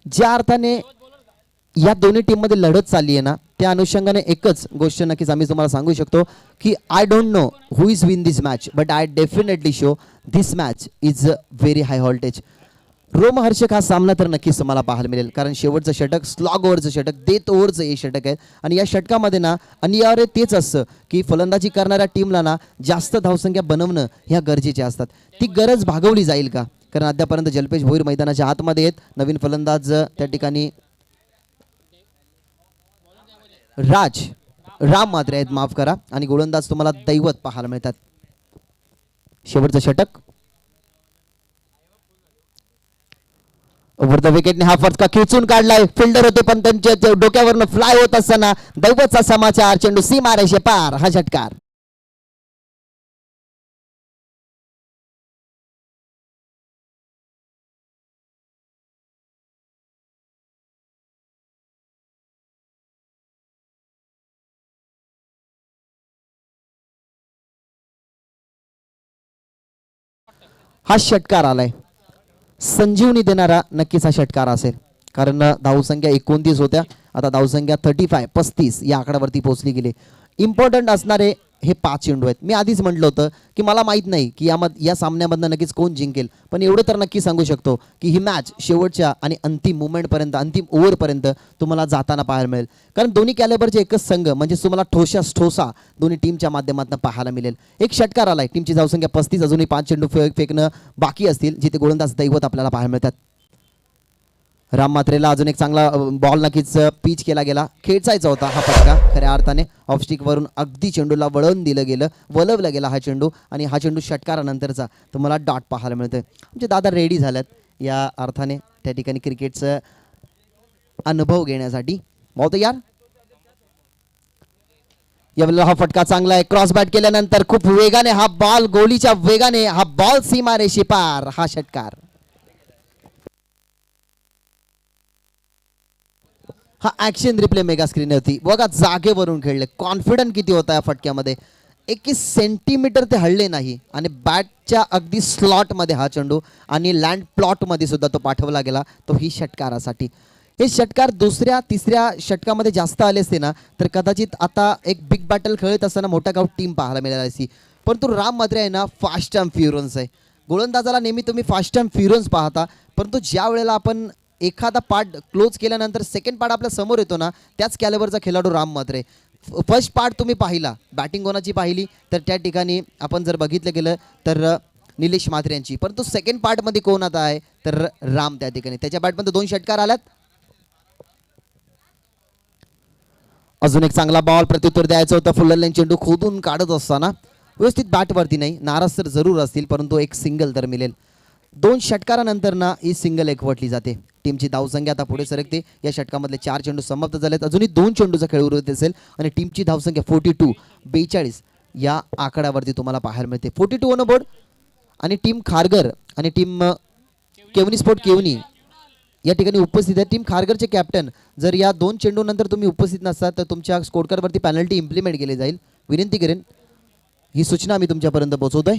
ज्या अर्थाने या दोन्ही टीममध्ये लढत चालली आहे ना, त्या अनुषंगाने एकच गोष्ट नक्कीच आम्ही तुम्हाला सांगू शकतो की I don't know who is win this match, but I definitely show this match is very high voltage. रोमहर्षक हा सामना तर नक्कीच तुम्हाला पाहायला मिळेल, कारण शेवटचं षटक, स्लॉग ओव्हरचं षटक, डेथ ओव्हरचं हे षटक आहे आणि या षटकामध्ये ना अनिवार्य तेच असतं की फलंदाजी करणाऱ्या टीमला ना जास्त धावसंख्या बनवणं ह्या गरजेचे असतात. ती गरज भागवली जाईल का? कारण अद्यापर्यंत जलपेश भोईर मैदानाच्या आतमध्ये आहेत. नवीन फलंदाज त्या ठिकाणी राम मात्रे आहेत, माफ करा, आणि गोलंदाज तुम्हाला दैवत पाहायला मिळतात. शेवटचं षटक ओव्हर द विकेटने हा फटका खेचून काढलाय. फिल्डर होते पण त्यांच्या डोक्यावरनं फ्लाय होत असताना दैवतचा समाचार, चेंडू सीमारेषे पार, हा षटकार. हा षटकार आलाय, संजीवनी देणारा नक्कीच हा षटकार असेल, कारण धावसंख्या 29 होत्या, आता धावसंख्या 35 या आकड्यावरती पोहोचली गेली. इम्पॉर्टंट असणारे हे 5 चेंडू आहेत. मी आधीच म्हटलं होतं की मला माहीत नाही की या सामन्यामधनं नक्कीच कोण जिंकेल, पण एवढं तर नक्की सांगू शकतो की ही मॅच शेवटच्या आणि अंतिम मुवमेंटपर्यंत, अंतिम ओव्हरपर्यंत तुम्हाला जाताना पाहायला मिळेल, कारण दोन्ही कॅलेबरचे एकच संघ म्हणजे तुम्हाला ठोसा दोन्ही टीमच्या माध्यमातून पाहायला मिळेल. एक षटकार आलाय, टीमची धावसंख्या 35, अजूनही 5 चेंडू फेकणं बाकी असतील, जिथे गोलंदाज दैवत आपल्याला पाहायला मिळतात. राम मात्रेला अजून एक चांगला बॉल नक्कीच पिच केला गेला, खेचायचा होता हा फटका खऱ्या अर्थाने. ऑफस्टिकवरून अगदी चेंडूला वळवून दिलं गेलं, वळवला गेला हा चेंडू आणि हा चेंडू षटकारानंतरचा तुम्हाला डॉट पाहायला मिळतोय. म्हणजे दादा रेडी झाल्यात या अर्थाने त्या ठिकाणी क्रिकेटचं अनुभव घेण्यासाठी. बॉल तयार. यावेळेला हा फटका चांगला आहे, क्रॉस बॅट केल्यानंतर खूप वेगाने हा बॉल, गोलीच्या वेगाने हा बॉल सीमारेषे पार, हा षटकार. हा ऍक्शन रिप्ले मेगा स्क्रीन होती बघा, जागेवरून खेळले, कॉन्फिडंट किती होता या फटक्यामध्ये. 21 सेंटीमीटर ते हळले नाही आणि बॅटच्या अगदी स्लॉटमध्ये हा चेंडू आणि लँड प्लॉटमध्ये सुद्धा तो पाठवला गेला, तो ही षटकारासाठी. हे षटकार दुसऱ्या तिसऱ्या षटकामध्ये जास्त आले असते ना तर कदाचित आता एक बिग बॅटल खेळत असताना मोठा गाव टीम पाहायला मिळाली असती. परंतु राम मात्रे आहे ना फास्ट अँड फ्युरन्स आहे. गोलंदाजाला नेहमी तुम्ही फास्ट अँड फ्युरन्स पाहता, परंतु ज्या वेळेला आपण एखादा पार्ट क्लोज केल्यानंतर सेकंड पार्ट आपल्या समोर येतो ना, त्याच कॅलिबरचा खेळाडू राम मात्रे. फर्स्ट पार्ट तुम्ही पाहिला, बॅटिंग कोणाची पाहिली तर त्या ठिकाणी आपण जर बघितलं गेलं तर निलेश मात्रे यांची, परंतु सेकंड पार्टमध्ये कोण आता आहे तर राम त्या ठिकाणी. त्याच्या बॅटमध्ये 2 षटकार आल्यात. अजून एक चांगला बॉल प्रत्युत्तर द्यायचं होतं. फुल लाईन चेंडू खोदून काढत असताना व्यवस्थित बॅटवरती नाही, नाराज तर जरूर असतील परंतु एक सिंगल तर मिळेल. 2 षटकारानंतर ना ही सिंगल एकवटली जाते. टीमची धावसंख्या आता पुढे सरकते. या षटकामधले 4 चेंडू समाप्त झालेत. अजूनही 2 चेंडूचा खेळ उरत असेल आणि टीमची धावसंख्या 42 या आकड्यावरती तुम्हाला पाहायला मिळते. 42 ऑन बोर्ड आणि टीम खारघर आणि टीम केवनी स्पोर्ट केवनी या ठिकाणी उपस्थित आहे. टीम खारघरचे कॅप्टन जर या 2 चेंडूनंतर तुम्ही उपस्थित नसतात तर तुमच्या स्कोरकार्डवरती पेनल्टी इम्प्लिमेंट केली जाईल. विनंती करेन, ही सूचना आम्ही तुमच्यापर्यंत पोहोचवतोय.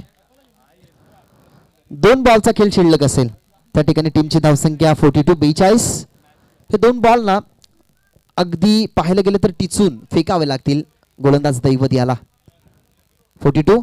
2 बॉलचा खेळ शिल्लक असेल त्या ठिकाणी टीमची धावसंख्या 42. हे 2 बॉल ना अगदी पाहायला गेलं तर टिचून फेकावे लागतील गोलंदाज दैवत याला. 42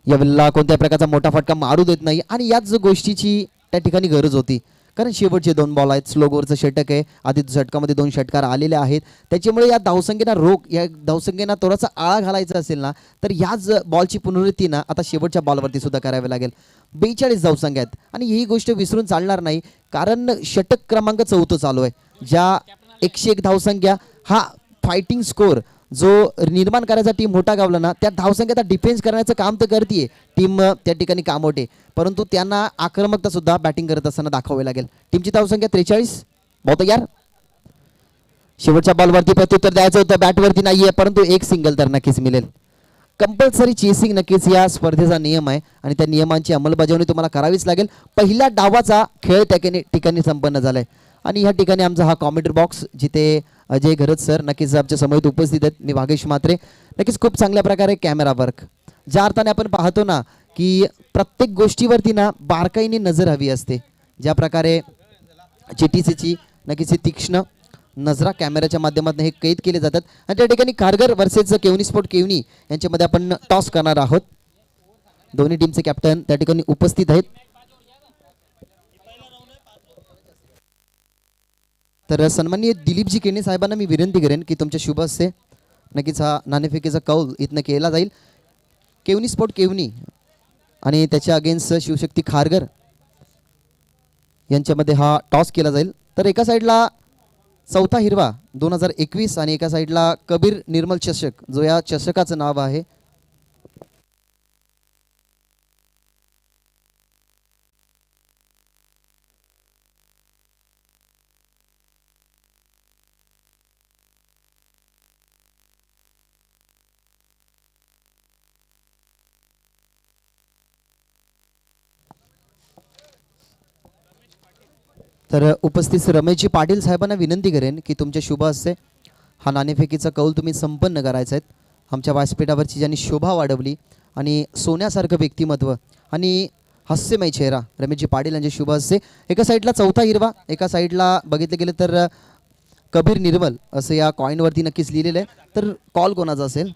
यावेळेला कोणत्या प्रकारचा मोठा फटका मारू देत नाही आणि याच गोष्टीची त्या ठिकाणी गरज होती कारण शेवटचे 2 बॉल आहेत. स्लो ओव्हरचं षटक आहे. आधी षटकामध्ये 2 षटकार आलेले आहेत. त्याच्यामुळे या धावसंख्येला या धावसंख्येला थोडासा आळा घालायचा असेल ना तर याच बॉलची पुनरावृत्ती ना आता शेवटच्या बॉलवरती सुद्धा करावी लागेल. 42 धावसंख्या आहेत आणि ही गोष्ट विसरून चालणार नाही कारण षटक क्रमांक 4 चालू आहे. ज्या 101 धावसंख्या हा फायटिंग स्कोर जो निर्माण करायचा टीम मोठा गावला ना त्या धावसंख्येचा डिफेन्स करण्याचं काम तर करते टीम त्या ठिकाणी कामोटे, परंतु त्यांना आक्रमकता सुद्धा बॅटिंग करत असताना दाखवावी लागेल. टीमची धावसंख्या 43. बहुत यार शेवटच्या बॉलवरती प्रत्युत्तर द्यायचं होतं, बॅटवरती नाहीये परंतु एक सिंगल तर नक्कीच मिळेल. कंपल्सरी चेसिंग नक्कीच या स्पर्धेचा नियम आहे आणि त्या नियमांची अंमलबजावणी तुम्हाला करावीच लागेल. पहिल्या डावाचा खेळ त्या ठिकाणी संपन्न झालाय आणि या ठिकाणी आमचा हा कॉमेंट्री बॉक्स जिथे अजय घरत सर नक्कीच आमच्या समोर उपस्थित आहेत. मी भागेश म्हात्रे. नक्कीच खूप चांगल्या प्रकारे कॅमेरा वर्क ज्या अर्थाने आपण पाहतो ना की प्रत्येक गोष्टीवरती ना बारकाईने नजर हवी असते. ज्या प्रकारे GTCची नक्कीच तीक्ष्ण नजरा कॅमेऱ्याच्या माध्यमातून हे कैद केले जातात आणि त्या ठिकाणी खारघर वर्सेस केवनी स्पोर्ट केवनी यांच्यामध्ये आपण टॉस करणार आहोत. दोन्ही टीमचे कॅप्टन त्या ठिकाणी उपस्थित आहेत. तर सन्माननीय दिलीपजी केणी साहेबांना मी विनंती करेन की तुमच्या शुभ हस्ते नक्कीच हा नाणेफेकीचा कौल इथनं केला जाईल. केवनी स्पोर्ट केवनी आणि त्याच्या अगेन्स्ट शिवशक्ती खारघर यांच्यामध्ये हा टॉस केला जाईल. तर एका साईडला चौथा हिरवा 2021 आणि एका साईडला कबीर निर्मल चषक जो या चषकाचं नाव आहे. तर उपस्थित रमेशजी पाटील साहेबांना विनंती करेन की तुमच्या शुभ हस्ते हा नाणेफेकीचा कौल तुम्ही संपन्न करायचा आहे. आमच्या व्यासपीठावरची ज्यांनी शोभा वाढवली आणि सोन्यासारखं व्यक्तिमत्व आणि हास्यमय चेहरा रमेशजी पाटील यांचे शुभ हस्ते. एका साईडला चौथा हिरवा, एका साईडला बघितलं गेलं तर कबीर निर्मल असं या कॉईनवरती नक्कीच लिहिलेलं आहे. तर कॉल कोणाचा असेल?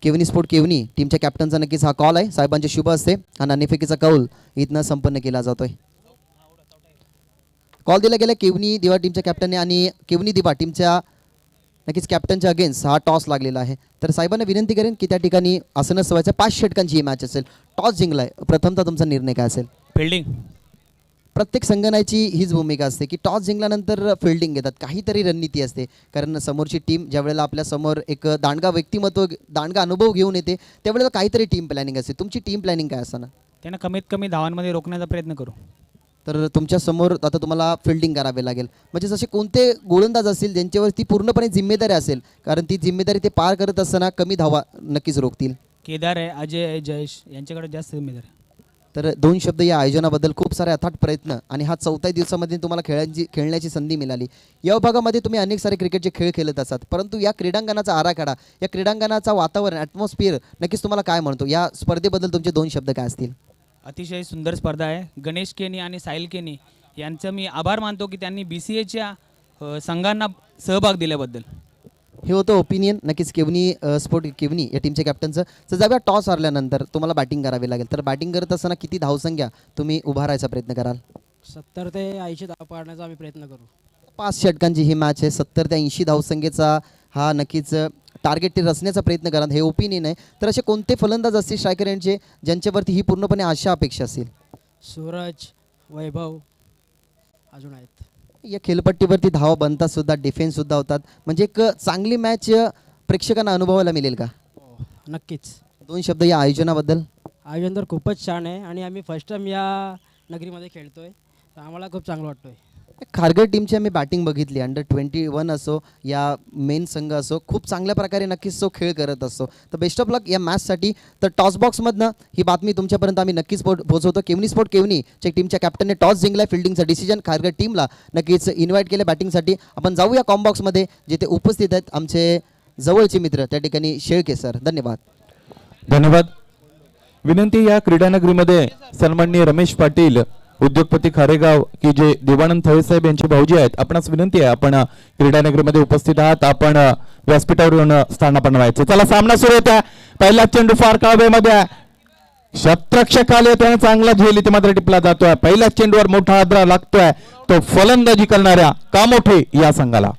केवनी स्पोर्ट केवनी टीमच्या कॅप्टनचा नक्कीच हा कॉल आहे. साहेबांचे शुभ हस्ते हा नाणेफेकीचा कौल इथनं संपन्न केला जातोय. कॉल दिला गेला केवनी दिवा टीमच्या कॅप्टनने आणि केवनी दिवा टीमच्या नक्कीच कॅप्टनच्या अगेन्स्ट हा टॉस लागलेला आहे. तर साहेबांना विनंती करेन की त्या ठिकाणी असं नसवायचं 5 षटकांची ही मॅच असेल. टॉस जिंकलाय, प्रथमतः तुमचा निर्णय काय असेल? फिल्डिंग. प्रत्येक संघनाची हीच भूमिका असते की टॉस जिंकल्यानंतर फिल्डिंग घेतात. काहीतरी रणनीती असते कारण समोरची टीम ज्या वेळेला आपल्या समोर एक दांडगा व्यक्तिमत्व दांडगा अनुभव घेऊन येते त्यावेळेला काहीतरी टीम प्लॅनिंग असते. तुमची टीम प्लॅनिंग काय असताना? त्यांना कमीत कमी धावांमध्ये रोखण्याचा प्रयत्न करू. तर तुमच्या समोर आता तुम्हाला फिल्डिंग करावे लागेल. म्हणजे जसे कोणते गोलंदाज असतील ज्यांच्यावरती पूर्णपणे जिम्मेदारी असेल कारण ती जिम्मेदारी ते पार करत असताना कमी धावा नक्कीच रोखतील. केदार आहे, अजय आहे, जयेश यांच्याकडे जास्त जिम्मेदार आहे. तर 2 शब्द या आयोजनाबद्दल. खूप सारे अथाट प्रयत्न आणि हा 4थ्या दिवसामध्ये तुम्हाला खेळण्याची संधी मिळाली. या विभागामध्ये तुम्ही अनेक सारे क्रिकेटचे खेळ खेळत असतात परंतु या क्रीडांगणाचा आराखडा या क्रीडांगणाचा वातावरण ॲटमॉस्फिअर नक्कीच तुम्हाला काय म्हणतो? या स्पर्धेबद्दल तुमचे 2 शब्द काय असतील? अतिशय सुंदर स्पर्धा आहे. गणेश केनी आणि साहिल केनी यांचं मी आभार मानतो की त्यांनी BCAच्या संघांना सहभाग दिल्याबद्दल. हे होतं ओपिनियन नक्कीच केवनी स्पोर्ट केवनी या टीमच्या कॅप्टनचं. तर जेव्हा टॉस हरल्यानंतर तुम्हाला बॅटिंग करावी लागेल तर बॅटिंग करत असताना किती धावसंख्या तुम्ही उभारायचा प्रयत्न कराल? 70 ते 80 धावा पाडण्याचा आम्ही प्रयत्न करू. 5 षटकांची ही मॅच आहे. 70 ते 80 धावसंख्येचा हा नक्कीच टार्गेट ते रचण्याचा प्रयत्न करा. हे ओपिनियन आहे. तर असे कोणते फलंदाज असतील स्ट्रायकर यांचे ज्यांच्यावरती ही पूर्णपणे आशा अपेक्षा असेल? सूरज, वैभव अजून आहेत. या खेळपट्टीवरती धावा बनतात सुद्धा, डिफेन्स सुद्धा होतात, म्हणजे एक चांगली मॅच प्रेक्षकांना अनुभवायला मिळेल का? हो नक्कीच. 2 शब्द या आयोजनाबद्दल. आयोजन तर खूपच छान आहे आणि आम्ही फर्स्ट टाइम या नगरीमध्ये खेळतोय, तर आम्हाला खूप चांगलं वाटतोय. खारघर टीमची आम्ही बॅटिंग बघितली, अंडर 21 असो या मेन संघ असो, खूप चांगल्या प्रकारे नक्कीच तो खेळ करत असतो. तर बेस्ट ऑफ लक या मॅचसाठी. तर टॉस बॉक्समधनं ही बातमी तुमच्यापर्यंत आम्ही नक्कीच पोहोचवतो. केवनी स्पोर्ट केवनी च्या टीमच्या कॅप्टनने टॉस जिंकला, फिल्डिंगचा डिसिजन खारघर टीमला नक्कीच इन्व्हाइट केलं बॅटिंगसाठी. आपण जाऊया कॉम्बॉक्समध्ये, जिथे उपस्थित आहेत आमचे जवळचे मित्र, त्या ठिकाणी शेळके सर. धन्यवाद. धन्यवाद. विनंती, या क्रीडानगरीमध्ये सन्माननीय रमेश पाटील उद्योगपती खारेगाव की जे देवानंद थळे साहेब यांचे भाऊजी आहेत, आपणास विनंती आहे आपण क्रीडानगरीमध्ये उपस्थित आहात, आपण व्यासपीठावर येऊन स्थानापन्न व्हायचं. चला, सामना सुरू होता. पहिला चेंडू फार काळवेमध्ये शतरक्षक आले, त्याने चांगला झेल इथे मात्र टिपला जातोय. पहिल्या चेंडूवर मोठा आदरा लागतोय तो फलंदाजी करणाऱ्या कामोठे या संघाला.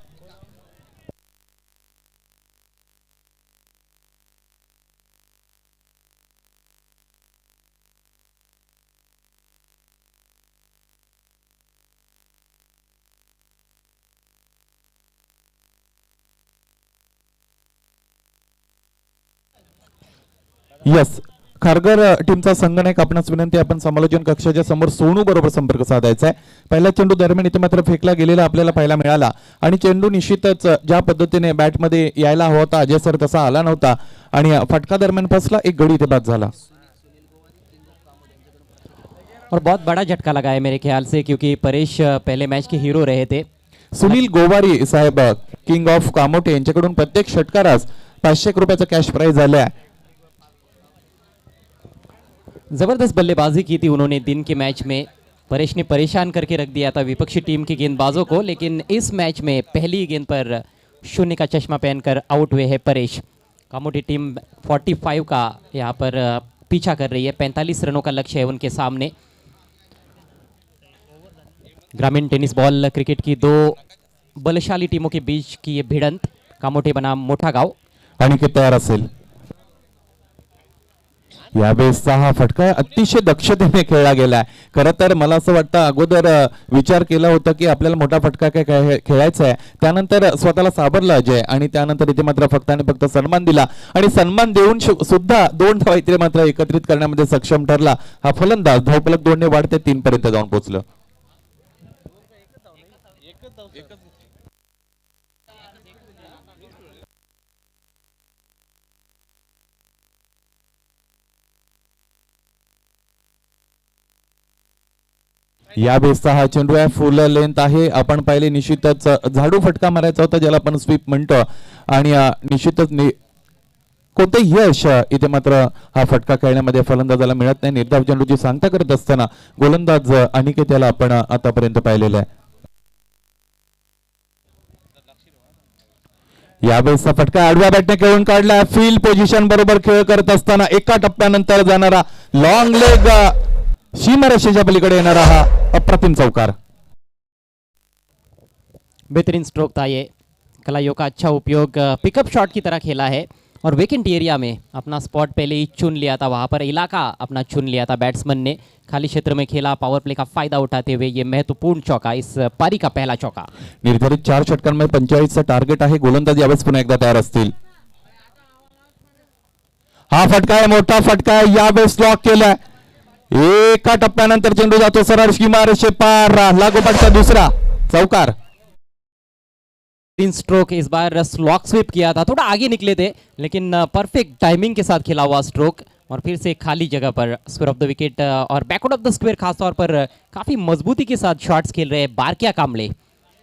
यस, खारघर टीमचा संघनायक आपणास विनंती, आपण समालोचन कक्षाच्या समोर सोनू बरोबर संपर्क साधायचा आहे. पहिला चेंडू दरम्यान इथे मात्र फेकला गेलेला आपल्याला पाहायला मिळाला आणि चेंडू निश्चितच ज्या पद्धतीने बॅटमध्ये यायला हवा होता अजय सर तसा आला नव्हता आणि फटका दरम्यान फसला, एक गडी इथे बाद झाला. और बहुत बड़ा झटका लगा है मेरे ख्याल से, क्योंकि परेश पहले मैच के हीरो रहे थे. सुनील गोवारी साहेब किंग ऑफ कामोठे यांच्याकडून प्रत्येक षटकारास 500 रुपयाचा कॅश प्राइज झाला आहे. जबरदस्त बल्लेबाजी की थी उन्होंने दिन के मैच में. परेश ने परेशान करके रख दिया था विपक्षी टीम के गेंदबाजों को, लेकिन इस मैच में पहली गेंद पर शून्य का चश्मा पहनकर आउट हुए हैं परेश. कामोठी टीम 45 का यहाँ पर पीछा कर रही है. 45 रनों का लक्ष्य है उनके सामने. ग्रामीण टेनिस बॉल क्रिकेट की 2 बलशाली टीमों के बीच की ये भिड़ंत. कामोठे बनाम मोठा गाव. आणि ते तयार असेल. यावेळेसचा हा फटका अतिशय दक्षतेने खेळला गेलाय. खरं तर मला असं वाटतं अगोदर विचार केला होता की आपल्याला मोठा फटका काय खेळायचा आहे, त्यानंतर स्वतःला सावरलं अजय आणि त्यानंतर इथे मात्र फक्त आणि फक्त सन्मान दिला आणि सन्मान देऊन सुद्धा 2 धावा इथे मात्र एकत्रित करण्यामध्ये सक्षम ठरला हा फलंदाज. धावफलक 2 ने वाढते 3 पर्यंत जाऊन पोहोचलं. यावेळेसचा हा चेंडू आहे, फुल लेंथ आहे. आपण पाहिले निश्चितच झाडू फटका मारायचा होता ज्याला आपण स्वीप म्हणतो आणि निश्चितच कोणते यश इथे मात्र हा फटका खेळण्यामध्ये फलंदाजाला मिळत नाही. निर्धाव चेंडूची सांगता करत असताना गोलंदाज अनिकेत याला आपण आतापर्यंत पाहिलेलं आहे. यावेळेसचा फटका आडव्या बॅटने खेळून काढला. फील्ड पोझिशन बरोबर खेळ करत असताना एका टप्प्यानंतर जाणारा लॉंग लेग, सीमारेषेच्या पलीकडे येणारा हा अप्रतिम चौकार. बेहतरीन स्ट्रोक था ये. कलाइयों का अच्छा उपयोग पिकअप शॉट की तरह खेला है और वेकेंट एरिया में अपना स्पॉट पहले ही चुन लिया था. वहाँ पर इलाका अपना चुन लिया था बैट्समैन ने. खाली क्षेत्र में खेला, पावर प्ले का फायदा उठाते हुए ये महत्वपूर्ण चौका, इस पारी का पहला चौका. निर्धारित 4 षटकांमध्ये 45चं टार्गेट आहे. गोलंदाज यावेळेस पुन्हा एकदा तयार असतील. हा फटका आहे, मोठा फटका आहे. यावेळेस लॉक केलाय. एका टप्प्यानंतर चेंडू जातो सरळ सीमारेषे पार. लागोपाठचा दुसरा चौकार. 3 स्ट्रोक इस बार स्लॉक स्वीप किया था, थोड़ा आगे निकले थे लेकिन परफेक्ट टाइमिंग के साथ खेला हुआ स्ट्रोक. और फिर से खाली जगह पर स्क्वायर ऑफ द विकेट और बैकवर्ड ऑफ द स्क्वायर खासतौर पर काफ़ी मजबूती के साथ शॉट्स खेल रहे हैं बारक्या कामले.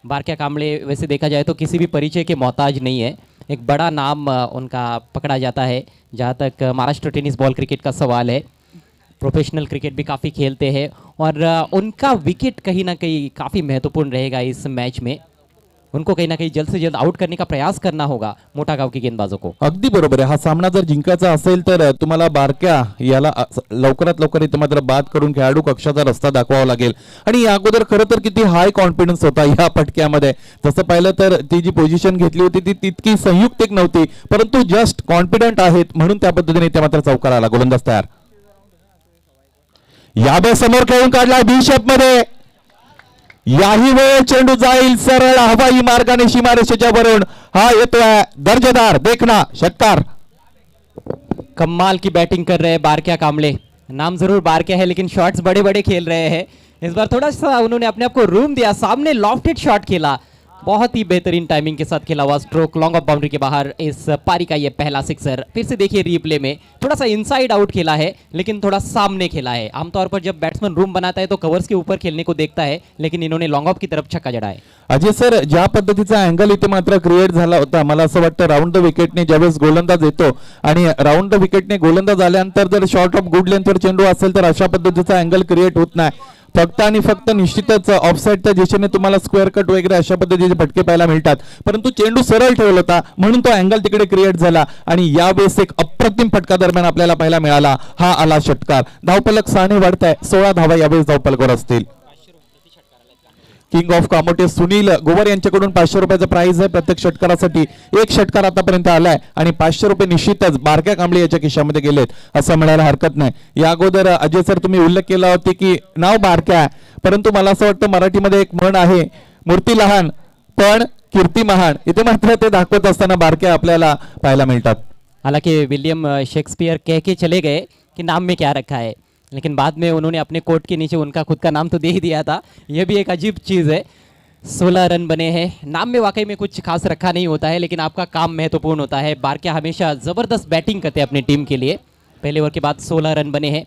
बारक्या कामले वैसे देखा जाए तो किसी भी परिचय के मोहताज नहीं है. एक बड़ा नाम उनका पकड़ा जाता है जहाँ तक महाराष्ट्र टेनिस बॉल क्रिकेट का सवाल है. प्रोफेशनल क्रिकेट भी काफ़ी खेलते हैं और उनका विकेट कहीं ना कहीं काफ़ी महत्वपूर्ण रहेगा इस मैच में. उनको कहीं ना कहीं जल्द से जल्द आउट करने का प्रयास करना होगा मोठा गाव के गेंदबाजों को. अगदी बरोबर आहे. हा सामना जर जिंकायचा असेल तर तुम्हाला बारक्या याला लवकरात लवकर इथे मात्र बाद करून खेळाडू कक्षाचा रस्ता दाखवावा लागेल. आणि या अगोदर खरं तर किती हाय कॉन्फिडन्स होता या फटक्यामध्ये. तसं पाहिलं तर ती जी पोझिशन घेतली होती ती तितकी संयुक्तिक नव्हती, परंतु जस्ट कॉन्फिडंट आहेत म्हणून त्या पद्धतीने इथे मात्र चौकार आला. गोलंदाज तयार. यावेळेस समोर खेळून काढला बी शेप मध्ये. याही वेळ चेंडू जाईल सरळ हवाई मार्गाने सीमारेषेच्या वरून. हा येतोय दर्जेदार देखना षटकार. कमाल की बैटिंग कर रहे हैं बारक्या कामले. नाम जरूर बारक्या है लेकिन शॉट्स बड़े बड़े खेल रहे हैं. इस बार थोड़ा सा उन्होंने अपने आप को रूम दिया, सामने लॉफ्टेड शॉट खेला, बहुत ही बेहतरीन टाइमिंग के साथ खेला हुआ स्ट्रोक लॉन्ग ऑफ बाउंड्री के बाहर. इस पारी का ये पहला सिक्सर. फिर से देखिए रिप्ले में थोड़ा सा इनसाइड आउट खेला है लेकिन थोड़ा सामने खेला है. आमतौर पर जब बैट्समैन रूम बनाता है तो कवर्स के ऊपर खेलने को देखता है लेकिन इन्होंने लॉन्ग ऑफ की तरफ छक्का जड़ा है. अजय सर, ज्या पद्धतीचा अँगल इथे मात्र क्रिएट झाला होता, मला असं वाटतं राऊंड द विकेटने ज्यावेळेस गोलंदाज येतो आणि राऊंड द विकेटने गोलंदाज आल्यानंतर जर शॉर्ट ऑफ गुड लेंथवर चेंडू असेल तर अशा पद्धतीचा अँगल क्रिएट होत नाही. फक्त आणि फक्त निश्चितच ऑफसाईडच्या दिशेने तुम्हाला स्क्वेअर कट वगैरे अशा पद्धतीचे फटके पाहायला मिळतात, परंतु चेंडू सरळ ठेवला होता म्हणून तो अँगल तिकडे क्रिएट झाला आणि यावेळेस एक अप्रतिम फटका दरम्यान आपल्याला पाहायला मिळाला. हा आला षटकार. धावफलक 6 ने वाढताय. 16 धावा यावेळेस धावफलकावर असतील. किंग ऑफ कामोटे सुनील गोवर यांच्याकडून 500 रुपयाचा प्राइज आहे प्रत्येक षटकारासाठी. एक षटकार आतापर्यंत आलाय आणि 500 रुपये निश्चितच बारक्या कांबळे याच्या खिशामध्ये गेलेत असं म्हणायला हरकत नाही. या अगोदर अजय सर तुम्ही उल्लेख केला होता की नाव बारक्या आहे, परंतु मला असं वाटतं मराठीमध्ये एक म्हण आहे, मूर्ती लहान पण कीर्ती महान. इथे मात्र ते दाखवत असताना बारक्या आपल्याला पाहायला मिळतात. हालांकि विलियम शेक्सपियर कह के चले गए कि नाम में क्या रखा है, लेकिन बाद में उन्होंने अपने कोट के नीचे उनका खुद का नाम तो दे ही दिया था. यह भी एक अजीब चीज़ है. 16 रन बने हैं. नाम में वाकई में कुछ खास रखा नहीं होता है लेकिन आपका काम महत्वपूर्ण होता है. बारक्या हमेशा ज़बरदस्त बैटिंग करते हैं अपनी टीम के लिए. पहले ओवर के बाद 16 रन बने हैं.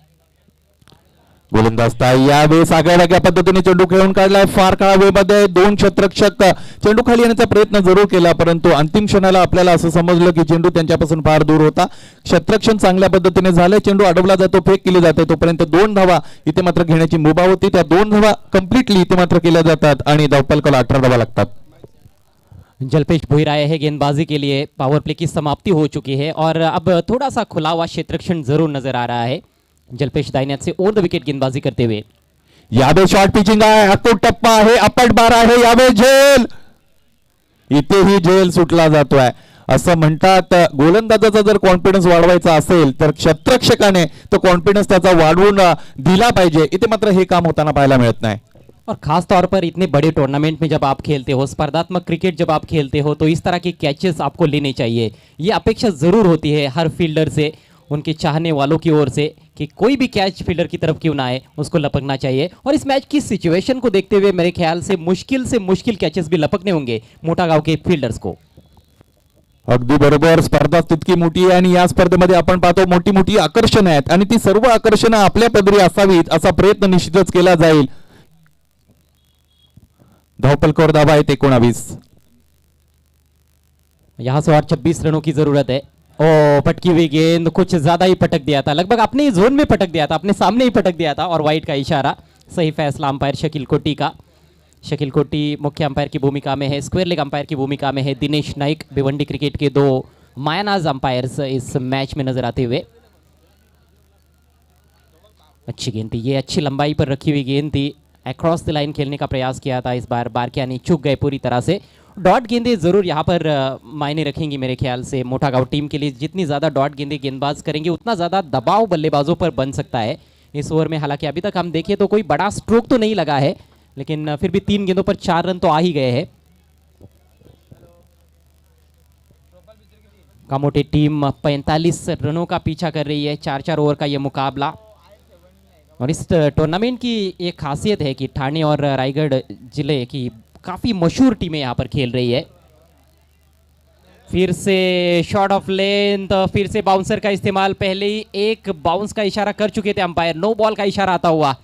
गोलंदाज यावेळेस आगळ्या पद्धतीने चेंडू खेळून काढलाय. फार काळा वेळमध्ये 2 क्षेत्ररक्षक चेंडू खाली येण्याचा प्रयत्न जरूर केला, परंतु अंतिम क्षणाला आपल्याला असं समजलं की चेंडू त्यांच्यापासून फार दूर होता. क्षेत्ररक्षण चांगल्या पद्धतीने झाले. चेंडू अडवला जातो, फेक केली जाते, तोपर्यंत 2 धावा इथे मात्र घेण्याची मुभा होती. त्या 2 धावा कंप्लीटली इथे मात्र केल्या जातात आणि धावफलकाला 18 धावा लागतात. जलपेश भोईर आए हैं गेंदबाजी के लिए. पावर प्ले की समाप्ति हो चुकी है और अब थोड़ा सा खुला हुआ क्षेत्ररक्षण जरूर नजर आ रहा है. जलपेश दाहिने से ओवर द विकेट गेंदबाजी करते हुए. यावेळी शॉर्ट पिचिंग आहे, अकोट टप्पा आहे, अपट बार आहे, यावेळी झेल. इथेही झेल सुटला जातोय. असं म्हणतात गोलंदाजाचा जर कॉन्फिडन्स वाढवायचा असेल तर क्षेत्ररक्षकाने तो कॉन्फिडन्स त्याचा वाढवून दिला पाहिजे. इथे मात्र हे काम होताना पाहायला मिळत नाही. और खास तौर पर इतने बड़े टूर्नामेंट में जब आप खेलते हो, स्पर्धात्मक क्रिकेट जब आप खेलते हो, तो इस तरह के कैचेस आपको लेने चाहिए. ये अपेक्षा जरूर होती है हर फील्डर से, उनके चाहने वालों की ओर से, कि कोई भी कैच फील्डर की तरफ क्यों ना आए उसको लपकना चाहिए. और इस मैच की सिचुएशन को देखते हुए मेरे ख्याल से मुश्किल कैचेस भी लपकने होंगे मोटा गांव के फील्डर्स को. अगदी बरोबर. स्पर्धा तितकी मोठी आहे आणि या स्पर्धेमध्ये आपण पाहतो मोठी मोठी आकर्षण आहेत आणि ती सर्व आकर्षणं आपल्या पदरी असावीत असा प्रयत्न निश्चितच केला जाईल. धावफलकावर धावा आहेत 19. यहाँ से और 26 रनों की जरूरत है. ओ पटकी हुई गेंद, कुछ ज्यादा ही पटक दिया था, लगभग अपने ही जोन में पटक दिया था, अपने सामने ही पटक दिया था और वाइड का इशारा. सही फैसला अंपायर शकील कोटी का. शकील कोटी मुख्य अंपायर की भूमिका में है, स्क्वायर लेग अंपायर की भूमिका में है दिनेश नाइक, भिवंडी क्रिकेट के 2 मायानाज अंपायर्स इस मैच में नजर आते हुए. अच्छी गेंद थी, ये अच्छी लंबाई पर रखी हुई गेंद थी. अक्रॉस द लाइन खेलने का प्रयास किया था, इस बार बारक्या नहीं, चूक गए पूरी तरह से. डॉट गेंदें ज़रूर यहाँ पर मायने रखेंगी मेरे ख्याल से मोटा गांव टीम के लिए. जितनी ज़्यादा डॉट गेंदें गेंदबाज करेंगे उतना ज़्यादा दबाव बल्लेबाजों पर बन सकता है इस ओवर में. हालांकि अभी तक हम देखें तो कोई बड़ा स्ट्रोक तो नहीं लगा है, लेकिन फिर भी 3 गेंदों पर 4 रन तो आ ही गए हैं. कामोटे टीम 45 रनों का पीछा कर रही है. 4-4 ओवर का ये मुकाबला. और इस टूर्नामेंट की एक खासियत है कि ठाणे और रायगढ़ जिले की काफ़ी मशहूर टीमें यहाँ पर खेल रही है. फिर से शॉट ऑफ लेंथ, फिर से बाउंसर का इस्तेमाल. पहले ही एक बाउंस का इशारा कर चुके थे अंपायर, नो बॉल का इशारा आता हुआ.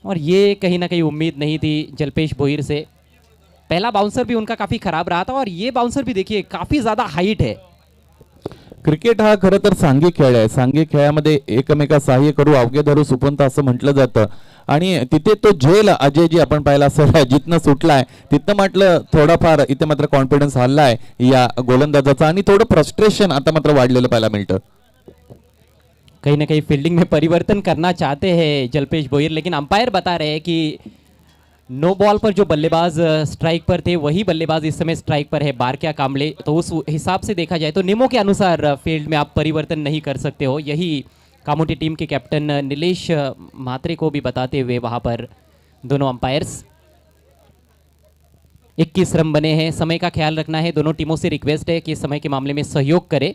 और ये कहीं ना कहीं उम्मीद नहीं थी जलपेश भोईर से. पहला बाउंसर भी उनका काफ़ी खराब रहा था और ये बाउंसर भी देखिए काफ़ी ज़्यादा हाइट है. क्रिकेट हा खरं तर सांघिक खेळ आहे. सांघिक खेळामध्ये एकमेका सहाय्य करू अवघे धरू सुपंत असं म्हटलं जातं आणि तिथे तो झेल अजय जी आपण पाहिला असेल जिथनं सुटलाय तिथनं म्हटलं थोडाफार इथे मात्र कॉन्फिडन्स हल्लाय या गोलंदाजाचा आणि थोडं फ्रस्ट्रेशन आता मात्र वाढलेलं पाहायला मिळतं. कहीं ना कहीं फील्डिंग में परिवर्तन करना चाहते हैं जलपेश भोईर, लेकिन अंपायर बता रहे हैं कि नो बॉल पर जो बल्लेबाज स्ट्राइक पर थे वही बल्लेबाज इस समय स्ट्राइक पर है बारक्या कांबळे. तो उस हिसाब से देखा जाए तो नियमों के अनुसार फील्ड में आप परिवर्तन नहीं कर सकते हो. यही कामोटी टीम के कैप्टन नीलेश म्हात्रे को भी बताते हुए वहाँ पर दोनों अंपायर्स। 21 रन बने हैं। समय का ख्याल रखना है, दोनों टीमों से रिक्वेस्ट है कि समय के मामले में सहयोग करें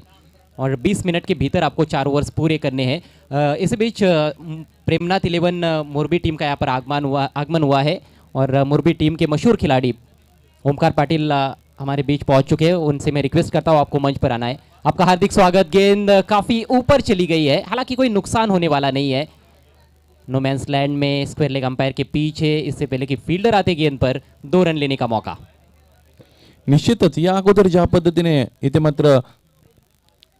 और 20 मिनट के भीतर आपको 4 ओवर्स पूरे करने हैं। इस बीच प्रेमनाथ 11 मोरबी टीम का यहाँ पर आगमन हुआ है और मोरबी टीम के मशहूर खिलाड़ी ओमकार पाटिल हमारे बीच पहुंच चुके हैं। उनसे मैं रिक्वेस्ट करता हूँ आपको मंच पर आना है। आपका हार्दिक स्वागत। गेंद काफ़ी ऊपर चली गई है, हालांकि कोई नुकसान होने वाला नहीं है। नो मैंस लैंड में स्क्वायर लेग अंपायर के पीछे, इससे पहले कि फील्डर आते गेंद पर 2 रन लेने का मौका। निश्चितच या अगोदर ज्या पद्धतीने इथे मात्र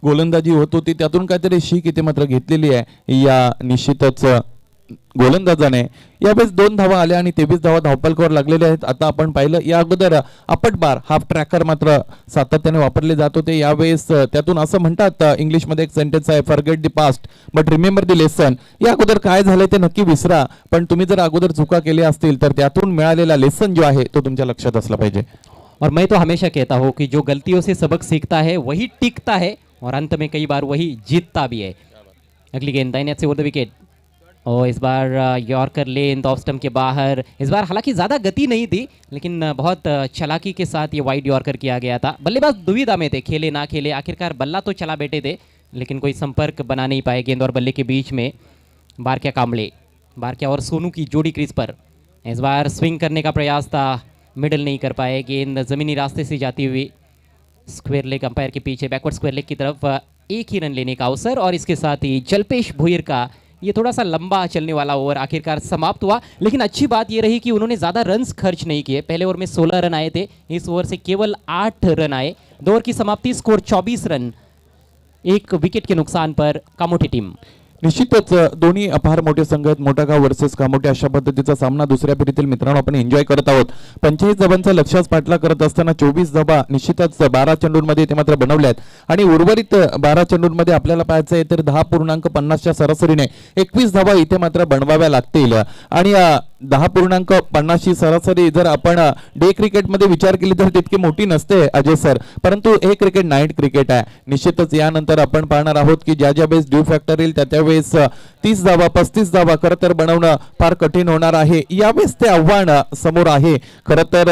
गोलंदाजी होत होती त्यातून काहीतरी शीख इथे मात्र घेतलेली आहे या निश्चितच गोलंदाजाने। यावेळेस 2 धावा आल्या आणि 23 धावा धावफलकावर लागलेल्या आहेत। आता आपण पाहिलं या अगोदर अपट बार हाफ ट्रॅकर मात्र सातत्याने वापरले जात होते। यावेळेस त्यातून असं म्हणतात, इंग्लिशमध्ये एक सेंटेन्स आहे, forget the past but remember the lesson. या अगोदर काय झालंय ते नक्की विसरा, पण तुम्ही जर अगोदर चुका केल्या असतील तर त्यातून मिळालेला लेसन जो आहे तो तुमच्या लक्षात असला पाहिजे। और मैं तो हमेशा कहता हूँ कि जो गलतियों से सबक सीखता है वही टिकता है और अंत में कई बार वही जीतता भी है। अगली गेंद दाहिने हाथ से ओवर द विकेट और इस बार यॉर्कर लेंथ ऑफ स्टंप के बाहर। इस बार हालांकि ज़्यादा गति नहीं थी लेकिन बहुत चालाकी के साथ ये वाइड यॉर्कर किया गया था। बल्लेबाज दुविधा में थे, खेले ना खेले। आखिरकार बल्ला तो चला बैठे थे लेकिन कोई संपर्क बना नहीं पाए गेंद और बल्ले के बीच में। बारक्या कांबळे, बारक्या और सोनू की जोड़ी क्रीज पर। इस बार स्विंग करने का प्रयास था, मिडल नहीं कर पाए। गेंद ज़मीनी रास्ते से जाती हुई स्क्वायर लेग अंपायर के पीछे बैकवर्ड स्क्वायर लेग की तरफ। एक ही रन लेने का अवसर और इसके साथ ही जल्पेश भुईर का ये थोड़ा सा लंबा चलने वाला ओवर आखिरकार समाप्त हुआ। लेकिन अच्छी बात ये रही कि उन्होंने ज़्यादा रन्स खर्च नहीं किए। पहले ओवर में 16 रन आए थे, इस ओवर से केवल 8 रन आए। 2 ओवर की समाप्ति, स्कोर 24 रन, 1 विकेट के नुकसान पर कामोठी टीम। निश्चितच दोन्ही फार मोठे संघ आहेत। मोठागाव वर्सेस कामोठे अशा पद्धतीचा सामना दुसऱ्या फेरीतील मित्रांनो आपण एन्जॉय करत आहोत। 45 धावांचा लक्ष्यास पाठला करत असताना 24 धावा निश्चितच 12 चेंडूंमध्ये ते मात्र बनवल्यात आणि उर्वरित 12 चेंडूंमध्ये आपल्याला पाहायचं आहे तर 10.50च्या सरासरीने 21 धावा इथे मात्र बनवाव्या लागतील आणि 10.50 ची सरासरी जर आपण डे क्रिकेटमध्ये विचार केली तर तितकी मोठी नसते अजय सर, परंतु हे क्रिकेट नाईट क्रिकेट आहे। निश्चितच यानंतर आपण पाहणार आहोत की ज्या वेळेस ड्यू फॅक्टर येईल त्यावेळेस 30 धावा 35 धावा खरं तर बनवणं फार कठीण होणार आहे। यावेळेस ते आव्हान समोर आहे। खरं तर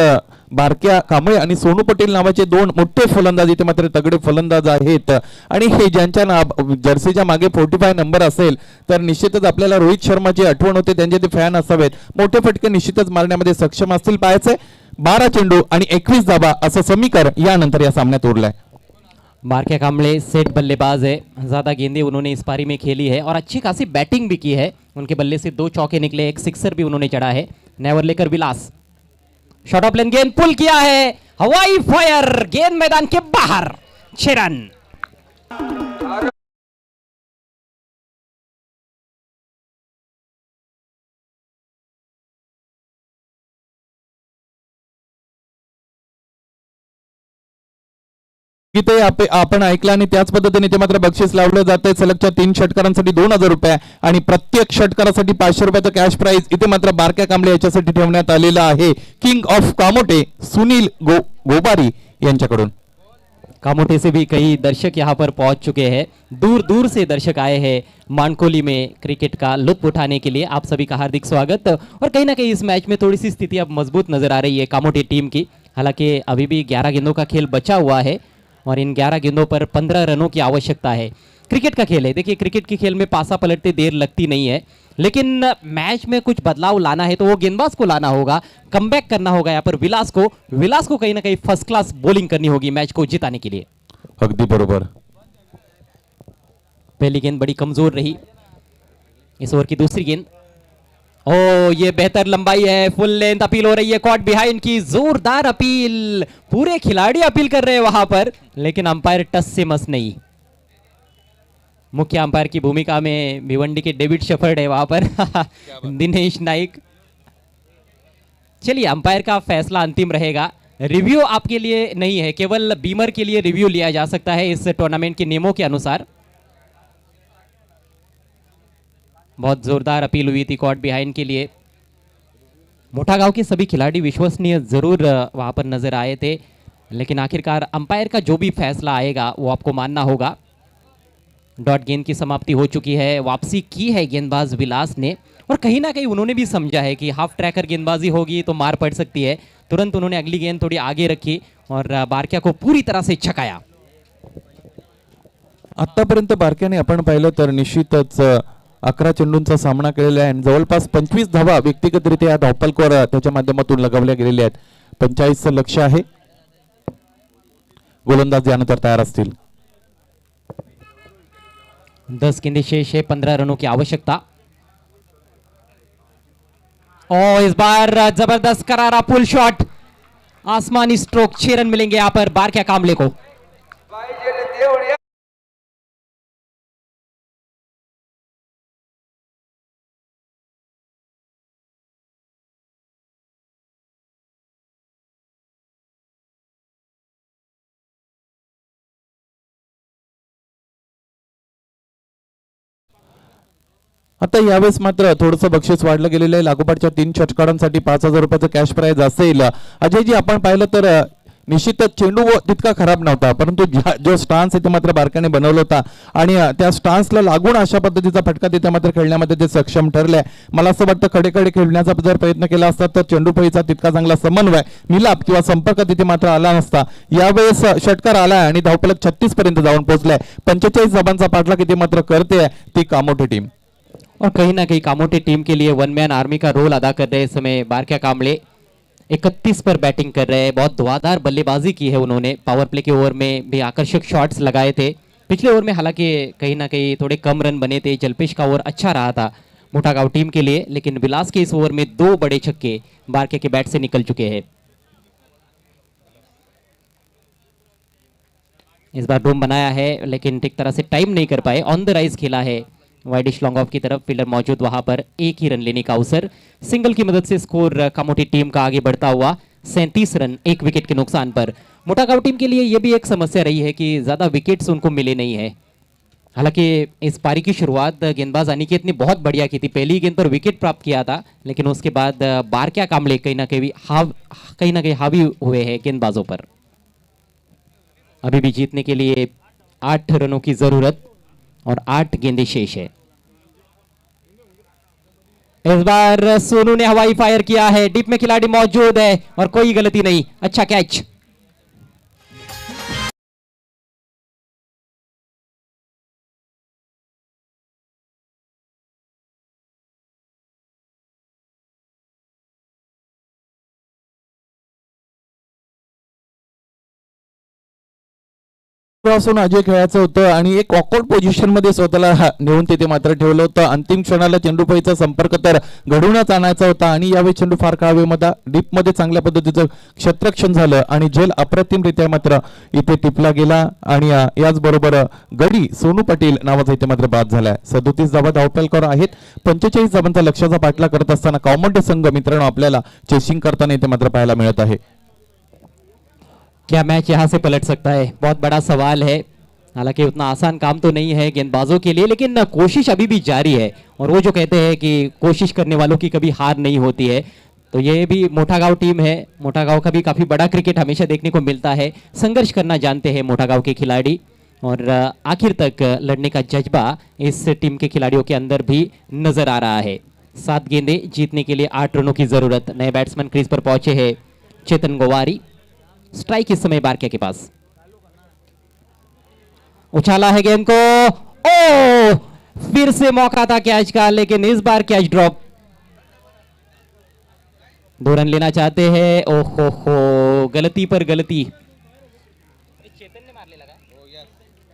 बारक्या कांबळे आणि सोनू पटेल नावाचे 2 मोठे फलंदाज इथे मात्र तगडे फलंदाज आहेत आणि हे ज्यांच्या जर्सीच्या मागे 45 नंबर असेल तर निश्चितच आपल्याला रोहित शर्माची आठवण होते, त्यांचे ते फॅन असावेत। मोठे फटके निश्चितच मारण्यामध्ये सक्षम असतील। पाहायचंय 12 चेंडू आणि 21 धावा असं समीकरण यानंतर या सामन्यात उरलंय। बारक्या कांबळे सेट बल्लेबाज है, ज़्यादा गेंदें उन्होंने इस पारी में खेली है और अच्छी खासी बैटिंग भी की है। उनके बल्ले से 2 चौके निकले, 1 सिक्सर भी उन्होंने चढ़ा है। नेवर लेकर विलास, शॉर्ट ऑफ लेन, गेंद पुल किया है, हवाई फायर, गेंद मैदान के बाहर, 6 रन। इथे आपण ऐकलं आणि त्याच पद्धतीने ते मात्र बक्षीस लावलं जाते। सलगच्या 3 षटकारांसाठी 2000 रुपये आणि प्रत्येक षटकारासाठी 500 रुपयाचं कॅश प्राइज इथे मात्र बारक्या कांबळे याच्यासाठी ठेवण्यात आलेला आहे। किंग ऑफ कामोटे सुनील गोबारी यांच्याकडून। कामोटे से भी कई दर्शक यहाँ पर पहुंच चुके हैं, दूर दूर से दर्शक आए हैं मानकोली में क्रिकेट का लुत्फ उठाने के लिए। आप सभी का हार्दिक स्वागत। और कहीं ना कहीं इस मैच में थोड़ी सी स्थिति अब मजबूत नजर आ रही है कामोटे टीम की। हालांकि अभी भी 11 गेंदों का खेल बचा हुआ है और इन 11 गेंदों पर 15 रनों की आवश्यकता है। क्रिकेट का खेल है, देखिए क्रिकेट के खेल में पासा पलटते देर लगती नहीं है, लेकिन मैच में कुछ बदलाव लाना है तो वो गेंदबाज को लाना होगा, कमबैक करना होगा यहाँ पर विलास को कहीं ना कहीं फर्स्ट क्लास बॉलिंग करनी होगी मैच को जिताने के लिए। अगदी बरोबर। पहली गेंद बड़ी कमजोर रही, इस ओवर की दूसरी गेंद, ओ ये बेहतर लंबाई है, फुल लेंथ अपील हो रही है, कॉट बिहाइंड की जोरदार अपील, पूरे खिलाड़ी अपील कर रहे हैं वहां पर, लेकिन अंपायर टच से मस नहीं। मुख्य अंपायर की भूमिका में भिवंडी के डेविड शेफर्ड है वहां पर दिनेश नाइक। चलिए अंपायर का फैसला अंतिम रहेगा, रिव्यू आपके लिए नहीं है, केवल बीमर के लिए रिव्यू लिया जा सकता है इस टूर्नामेंट के नियमों के अनुसार। बहुत जोरदार अपील हुई थी कॉट बिहाइंड के लिए। मोटा गांव के सभी खिलाड़ी विश्वसनीय जरूर वहां पर नजर आए थे, लेकिन आखिरकार अंपायर का जो भी फैसला आएगा वो आपको मानना होगा। डॉट गेंद की समाप्ति हो चुकी है, वापसी की है गेंदबाज विलास ने और कहीं ना कहीं उन्होंने भी समझा है कि हाफ ट्रैकर गेंदबाजी होगी तो मार पड़ सकती है। तुरंत उन्होंने अगली गेंद थोड़ी आगे रखी और बारक्या को पूरी तरह से छकाया। आतापर्यंत बारक्याने आपण पाहिलं तर निश्चितच 11 चेंडूंचा सामना केलेला आहे आणि जवळपास 25 धावा व्यक्तिगतरित्या धावपलकर त्याच्या माध्यमातून लगावल्या गेलेल्या आहेत. 45चं लक्ष आहे. गोलंदाज यानंतर तयार असतील. 10 गेंदें शेष है, 15 रनों की आवश्यकता। और इस बार जबरदस्त करारा पुल शॉट, आसमानी स्ट्रोक, 6 रन मिलेंगे यहां पर बारक्या कामले को। आता यावेळेस मात्र थोडंसं बक्षीस वाढलं गेलेलं आहे. लागोपाठच्या 3 षटकारांसाठी 5,000 रुपयाचं कॅश प्राइज असेल. अजयजी, आपण पाहिलं तर निश्चितच चेंडू तितका खराब नव्हता, परंतु जो स्टान्स आहे ते मात्र बारक्याने बनवला होता आणि त्या स्टान्सला लागून अशा पद्धतीचा फटका तिथे मात्र खेळण्यामध्ये ते सक्षम ठरले. मला असं वाटतं खडेखडे खेळण्याचा जर प्रयत्न केला असता तर चेंडूफळीचा तितका चांगला समन्वय, मिलाप किंवा संपर्क तिथे मात्र आला नसता. यावेळेस षटकार आलाय आणि धावफलक 36 पर्यंत जाऊन पोहोचलाय. 45 धावांचा पाठलाग किती मात्र करते ती कामोठे टीम. और कहीं ना कहीं कामोटे टीम के लिए वन मैन आर्मी का रोल अदा कर रहे इस समय बारक्या कामले। 31 पर बैटिंग कर रहे हैं, बहुत धुआंधार बल्लेबाजी की है उन्होंने। पावर प्ले के ओवर में भी आकर्षक शॉट्स लगाए थे। पिछले ओवर में हालांकि कहीं ना कहीं थोड़े कम रन बने थे। जलपेश का ओवर अच्छा रहा था मोठागांव टीम के लिए, लेकिन विलास के इस ओवर में 2 बड़े छक्के बारक्या के बैट से निकल चुके हैं। इस बार डोम बनाया है लेकिन ठीक तरह से टाइम नहीं कर पाए। ऑन द राइज खेला है वाइडिश लॉन्ग ऑफ की तरफ, फील्डर मौजूद वहां पर, एक ही रन लेने का अवसर। सिंगल की मदद से स्कोर कामोटी टीम का आगे बढ़ता हुआ 37 रन 1 विकेट के नुकसान पर। मोठागांव टीम के लिए यह भी एक समस्या रही है कि ज्यादा विकेट्स उनको मिले नहीं है। हालांकि इस पारी की शुरुआत गेंदबाज अनिकेत ने बहुत बढ़िया की थी, पहली गेंद पर विकेट प्राप्त किया था, लेकिन उसके बाद बारक्या कामले कहीं ना कहीं हावी हुए हैं गेंदबाजों पर। अभी भी जीतने के लिए 8 रनों की जरूरत और 8 गेंदें शेष है। इस बार सोनू ने हवाई फायर किया है, डीप में खिलाड़ी मौजूद है और कोई गलती नहीं, अच्छा कैच। असून अजय खेळायचं होतं आणि एक ऑकवर्ड पोझिशन मध्ये स्वतःला नेऊन तिथे मात्र ठेवलं होतं. अंतिम क्षणाला चेंडूफळीचा संपर्क तर घडवूनच आणायचा होता आणि यावेळी चेंडू फार काळवेमध्ये डीप मध्ये चांगल्या पद्धतीचं क्षेत्ररक्षण झालं आणि झेल अप्रतिमरित्या मात्र इथे टिपला गेला आणि याचबरोबर गडी सोनू पाटील नावाचा इथे मात्र बाद झालाय. 37 धावा धावपलकर आहेत. 45 धावांचा लक्ष्याचा पाठलाग करत असताना कॉमोटे संघ मित्रांनो आपल्याला चेसिंग करताना इथे मात्र पाहायला मिळत आहे. क्या मैच यहां से पलट सकता है, बहुत बड़ा सवाल है। हालांकि उतना आसान काम तो नहीं है गेंदबाजों के लिए, लेकिन कोशिश अभी भी जारी है और वो जो कहते हैं कि कोशिश करने वालों की कभी हार नहीं होती है, तो ये भी मोठागांव टीम है। मोठागांव का भी काफी बड़ा क्रिकेट हमेशा देखने को मिलता है। संघर्ष करना जानते हैं मोठागांव के खिलाड़ी और आखिर तक लड़ने का जज्बा इस टीम के खिलाड़ियों के अंदर भी नजर आ रहा है। 7 गेंदें जीतने के लिए 8 रनों की जरूरत। नए बैट्समैन क्रीज पर पहुंचे हैं चेतन गोवारी। स्ट्राइक इस समय बारक्या के पास, उछाला है गेंद को, ओ फिर से मौका था कैच का, लेकिन इस बार कैच ड्रॉप। 2 रन लेना चाहते हैं, ओहो गलती पर गलती।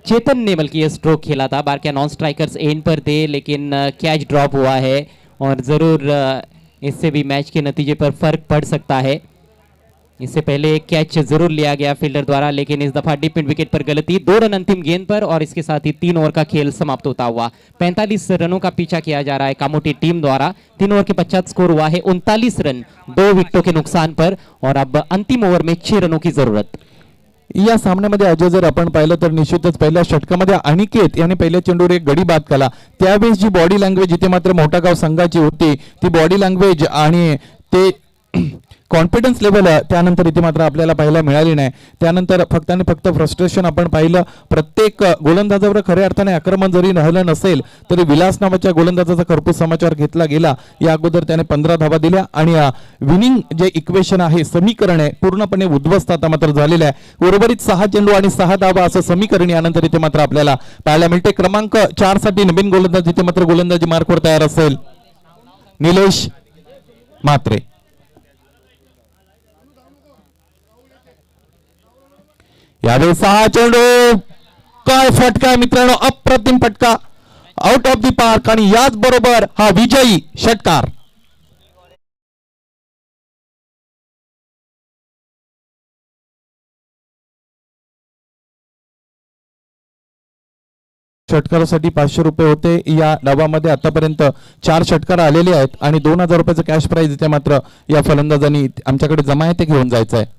चेतन ने बल्कि ये स्ट्रोक खेला था। बारक्या नॉन स्ट्राइकर्स एंड पर थे, लेकिन कैच ड्रॉप हुआ है और जरूर इससे भी मैच के नतीजे पर फर्क पड़ सकता है। इससे पहले एक कैच जरूर लिया गया फील्डर द्वारा, लेकिन इस दफा डीप मिड विकेट पर गलती। 2 रन अंतिम गेंद पर और इसके साथ ही 3 ओवर का खेल समाप्त होता हुआ 45 रनों का पीछा किया जा रहा है कामोटी टीम द्वारा। 3 ओवर के पश्चात स्कोर हुआ है 39 रन 2 विकेटों के नुकसान पर और अब अंतिम ओवर में 6 रनों की जरूरत। या सामन्यामध्ये अजय जर आपण पाहिलं तर निश्चितच पहिल्या षटकामध्ये अनिकेत याने पहिल्या चेंडूवर एक गडी बाद केला. त्यावेळेस जी बॉडी लँग्वेज इथे मात्र मोठागाव संघाची होती ती बॉडी लँग्वेज आणि ते कॉन्फिडन्स लेवल त्यानंतर इथे मात्र आपल्याला पाहायला मिळाली नाही. त्यानंतर फक्त आणि फक्त फ्रस्ट्रेशन आपण पाहिलं. प्रत्येक गोलंदाजावर खऱ्या अर्थाने आक्रमण जरी राहिलं नसेल तरी विलास नावाच्या गोलंदाजाचा खरपूस समाचार घेतला गेला. या अगोदर त्याने 15 धावा दिल्या आणि विनिंग जे इक्वेशन आहे, समीकरण आहे, पूर्णपणे उद्ध्वस्त आता मात्र झालेलं आहे. उर्वरित 6 चेंडू आणि 6 धावा असं समीकरण यानंतर इथे मात्र आपल्याला पाहायला मिळते. क्रमांक 4 साठी नवीन गोलंदाज इथे मात्र गोलंदाजी मार्कवर तयार असेल निलेश म्हात्रे. यावेळी 6 चेंडू, काय फटका आहे मित्रांनो, अप्रतिम फटका, आउट ऑफ दी पार्क आणि याच बरोबर हा विजयी षटकार. षटकारासाठी 500 रुपये होते. या डावामध्ये आतापर्यंत 4 षटकार आलेले आहेत आणि 2000 रुपयाचं कॅश प्राइज इथे मात्र या फलंदाजांनी आमच्याकडे जमा आहे ते घेऊन जायचं आहे.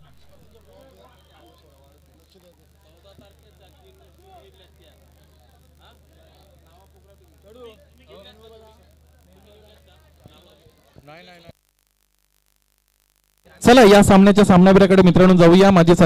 चला या सामन्याच्या सामनावीराकडे मित्रांनो जाऊया. माझे